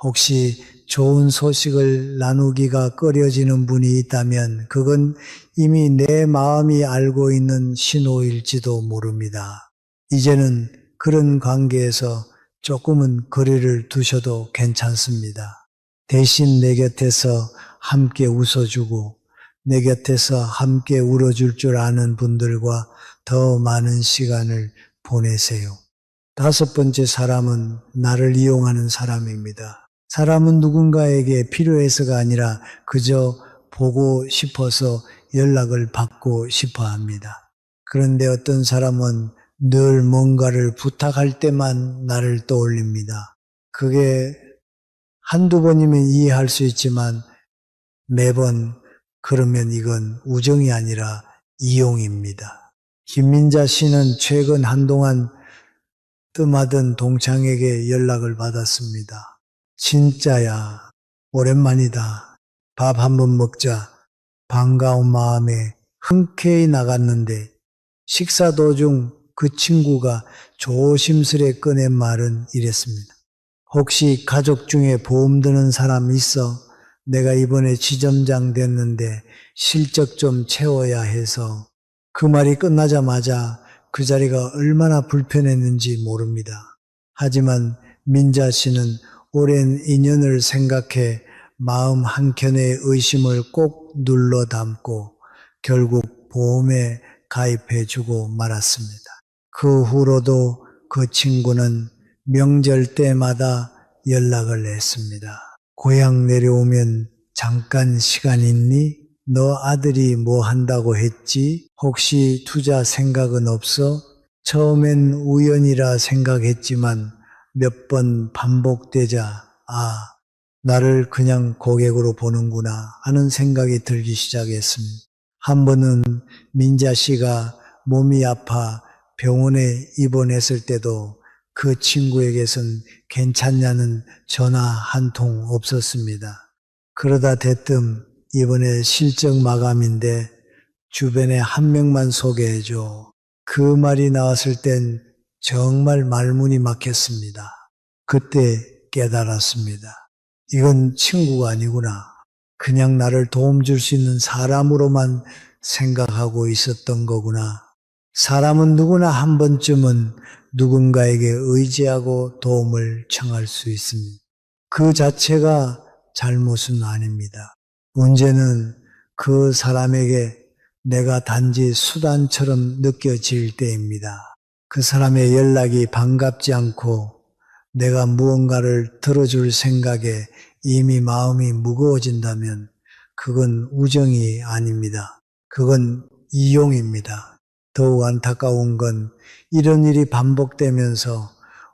혹시 좋은 소식을 나누기가 꺼려지는 분이 있다면 그건 이미 내 마음이 알고 있는 신호일지도 모릅니다. 이제는 그런 관계에서 조금은 거리를 두셔도 괜찮습니다. 대신 내 곁에서 함께 웃어주고 내 곁에서 함께 울어줄 줄 아는 분들과 더 많은 시간을 보내세요. 다섯 번째 사람은 나를 이용하는 사람입니다. 사람은 누군가에게 필요해서가 아니라 그저 보고 싶어서 연락을 받고 싶어 합니다. 그런데 어떤 사람은 늘 뭔가를 부탁할 때만 나를 떠올립니다. 그게 한두 번이면 이해할 수 있지만 매번 그러면 이건 우정이 아니라 이용입니다. 김민자 씨는 최근 한동안 뜸하던 동창에게 연락을 받았습니다. 진짜야, 오랜만이다. 밥 한번 먹자. 반가운 마음에 흔쾌히 나갔는데 식사 도중 그 친구가 조심스레 꺼낸 말은 이랬습니다. 혹시 가족 중에 보험 드는 사람 있어? 내가 이번에 지점장 됐는데 실적 좀 채워야 해서. 그 말이 끝나자마자 그 자리가 얼마나 불편했는지 모릅니다. 하지만 민자 씨는 오랜 인연을 생각해 마음 한켠의 의심을 꼭 눌러 담고 결국 보험에 가입해주고 말았습니다. 그 후로도 그 친구는 명절 때마다 연락을 했습니다. 고향 내려오면 잠깐 시간 있니? 너 아들이 뭐 한다고 했지? 혹시 투자 생각은 없어? 처음엔 우연이라 생각했지만 몇 번 반복되자 나를 그냥 고객으로 보는구나 하는 생각이 들기 시작했습니다. 한 번은 민자 씨가 몸이 아파 병원에 입원했을 때도 그 친구에게선 괜찮냐는 전화 한 통 없었습니다. 그러다 대뜸 이번에 실적 마감인데 주변에 한 명만 소개해줘. 그 말이 나왔을 땐 정말 말문이 막혔습니다. 그때 깨달았습니다. 이건 친구가 아니구나. 그냥 나를 도움 줄 수 있는 사람으로만 생각하고 있었던 거구나. 사람은 누구나 한 번쯤은 누군가에게 의지하고 도움을 청할 수 있습니다. 그 자체가 잘못은 아닙니다. 문제는 그 사람에게 내가 단지 수단처럼 느껴질 때입니다. 그 사람의 연락이 반갑지 않고 내가 무언가를 들어줄 생각에 이미 마음이 무거워진다면 그건 우정이 아닙니다. 그건 이용입니다. 더욱 안타까운 건 이런 일이 반복되면서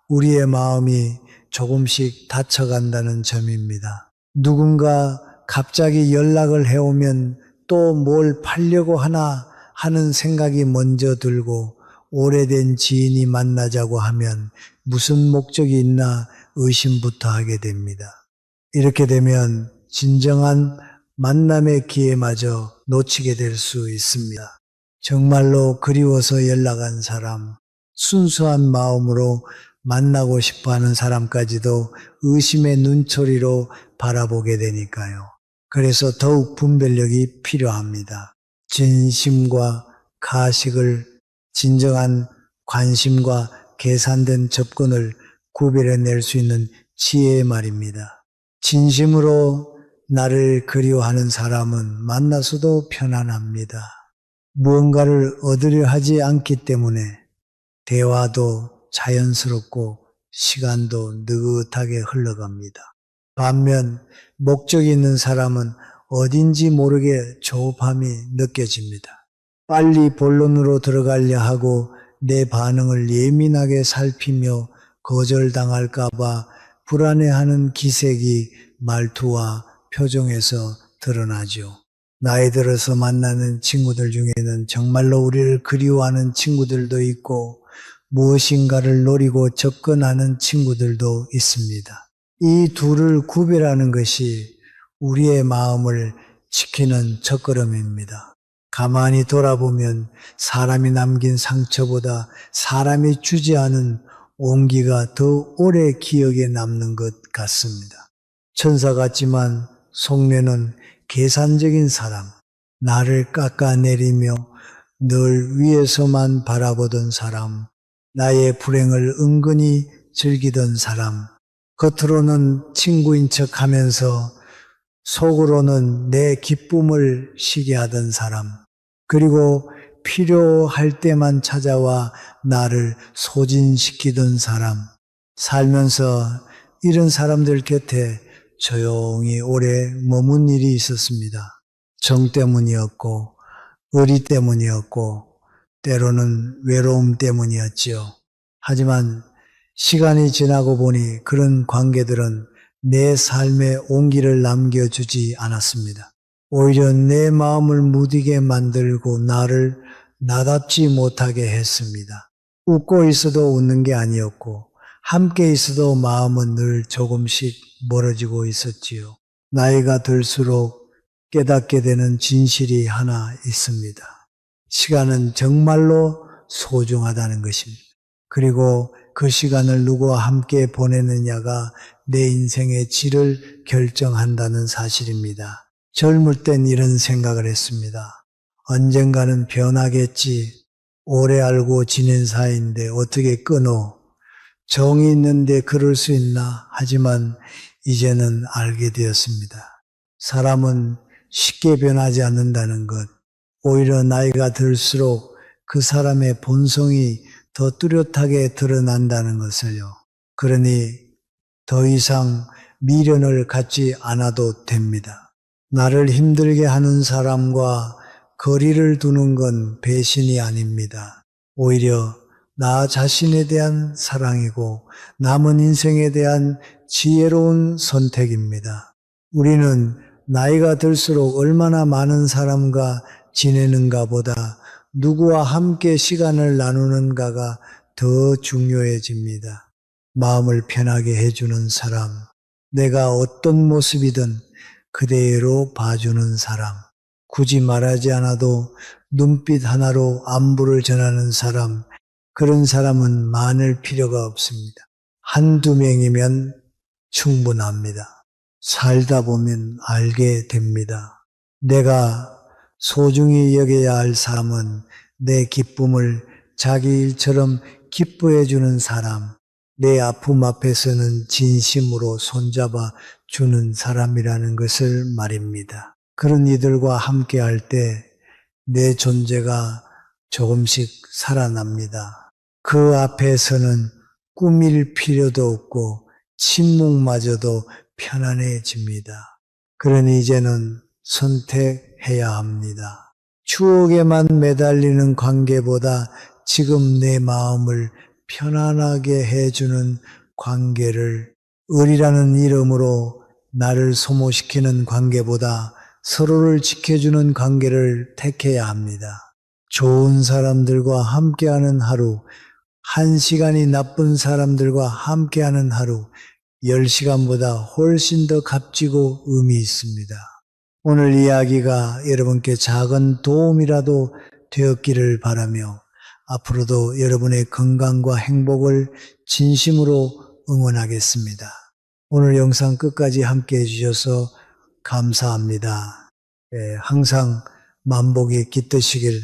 우리의 마음이 조금씩 다쳐간다는 점입니다. 누군가 갑자기 연락을 해오면 또 뭘 팔려고 하나 하는 생각이 먼저 들고 오래된 지인이 만나자고 하면 무슨 목적이 있나 의심부터 하게 됩니다. 이렇게 되면 진정한 만남의 기회마저 놓치게 될 수 있습니다. 정말로 그리워서 연락한 사람, 순수한 마음으로 만나고 싶어 하는 사람까지도 의심의 눈초리로 바라보게 되니까요. 그래서 더욱 분별력이 필요합니다. 진심과 가식을, 진정한 관심과 계산된 접근을 구별해낼 수 있는 지혜의 말입니다. 진심으로 나를 그리워하는 사람은 만나서도 편안합니다. 무언가를 얻으려 하지 않기 때문에 대화도 자연스럽고 시간도 느긋하게 흘러갑니다. 반면 목적이 있는 사람은 어딘지 모르게 조급함이 느껴집니다. 빨리 본론으로 들어가려 하고 내 반응을 예민하게 살피며 거절당할까봐 불안해하는 기색이 말투와 표정에서 드러나죠. 나이 들어서 만나는 친구들 중에는 정말로 우리를 그리워하는 친구들도 있고 무엇인가를 노리고 접근하는 친구들도 있습니다. 이 둘을 구별하는 것이 우리의 마음을 지키는 첫걸음입니다. 가만히 돌아보면 사람이 남긴 상처보다 사람이 주지 않은 온기가 더 오래 기억에 남는 것 같습니다. 천사 같지만 속내는 계산적인 사람, 나를 깎아내리며 늘 위에서만 바라보던 사람, 나의 불행을 은근히 즐기던 사람, 겉으로는 친구인 척 하면서 속으로는 내 기쁨을 시게 하던 사람, 그리고 필요할 때만 찾아와 나를 소진시키던 사람, 살면서 이런 사람들 곁에 조용히 오래 머문 일이 있었습니다. 정 때문이었고, 의리 때문이었고, 때로는 외로움 때문이었지요. 하지만 시간이 지나고 보니 그런 관계들은 내 삶에 온기를 남겨주지 않았습니다. 오히려 내 마음을 무디게 만들고 나를 나답지 못하게 했습니다. 웃고 있어도 웃는 게 아니었고 함께 있어도 마음은 늘 조금씩 멀어지고 있었지요. 나이가 들수록 깨닫게 되는 진실이 하나 있습니다. 시간은 정말로 소중하다는 것입니다. 그리고 그 시간을 누구와 함께 보내느냐가 내 인생의 질을 결정한다는 사실입니다. 젊을 땐 이런 생각을 했습니다. 언젠가는 변하겠지. 오래 알고 지낸 사이인데 어떻게 끊어. 정이 있는데 그럴 수 있나. 하지만 이제는 알게 되었습니다. 사람은 쉽게 변하지 않는다는 것. 오히려 나이가 들수록 그 사람의 본성이 더 뚜렷하게 드러난다는 것을요. 그러니 더 이상 미련을 갖지 않아도 됩니다. 나를 힘들게 하는 사람과 거리를 두는 건 배신이 아닙니다. 오히려 나 자신에 대한 사랑이고 남은 인생에 대한 지혜로운 선택입니다. 우리는 나이가 들수록 얼마나 많은 사람과 지내는가 보다 누구와 함께 시간을 나누는가가 더 중요해집니다. 마음을 편하게 해주는 사람, 내가 어떤 모습이든 그대로 봐주는 사람, 굳이 말하지 않아도 눈빛 하나로 안부를 전하는 사람, 그런 사람은 많을 필요가 없습니다. 한두 명이면 충분합니다. 살다 보면 알게 됩니다. 내가 소중히 여겨야 할 사람은 내 기쁨을 자기 일처럼 기뻐해 주는 사람, 내 아픔 앞에서는 진심으로 손잡아 주는 사람이라는 것을 말입니다. 그런 이들과 함께 할 때 내 존재가 조금씩 살아납니다. 그 앞에서는 꾸밀 필요도 없고 침묵마저도 편안해집니다. 그러니 이제는 선택해야 합니다. 추억에만 매달리는 관계보다 지금 내 마음을 편안하게 해주는 관계를 의리라는 이름으로 나를 소모시키는 관계보다 서로를 지켜주는 관계를 택해야 합니다. 좋은 사람들과 함께하는 하루, 1시간이 나쁜 사람들과 함께하는 하루, 10시간보다 훨씬 더 값지고 의미 있습니다. 오늘 이야기가 여러분께 작은 도움이라도 되었기를 바라며 앞으로도 여러분의 건강과 행복을 진심으로 응원하겠습니다. 오늘 영상 끝까지 함께 해주셔서 감사합니다. 항상 만복이 깃드시길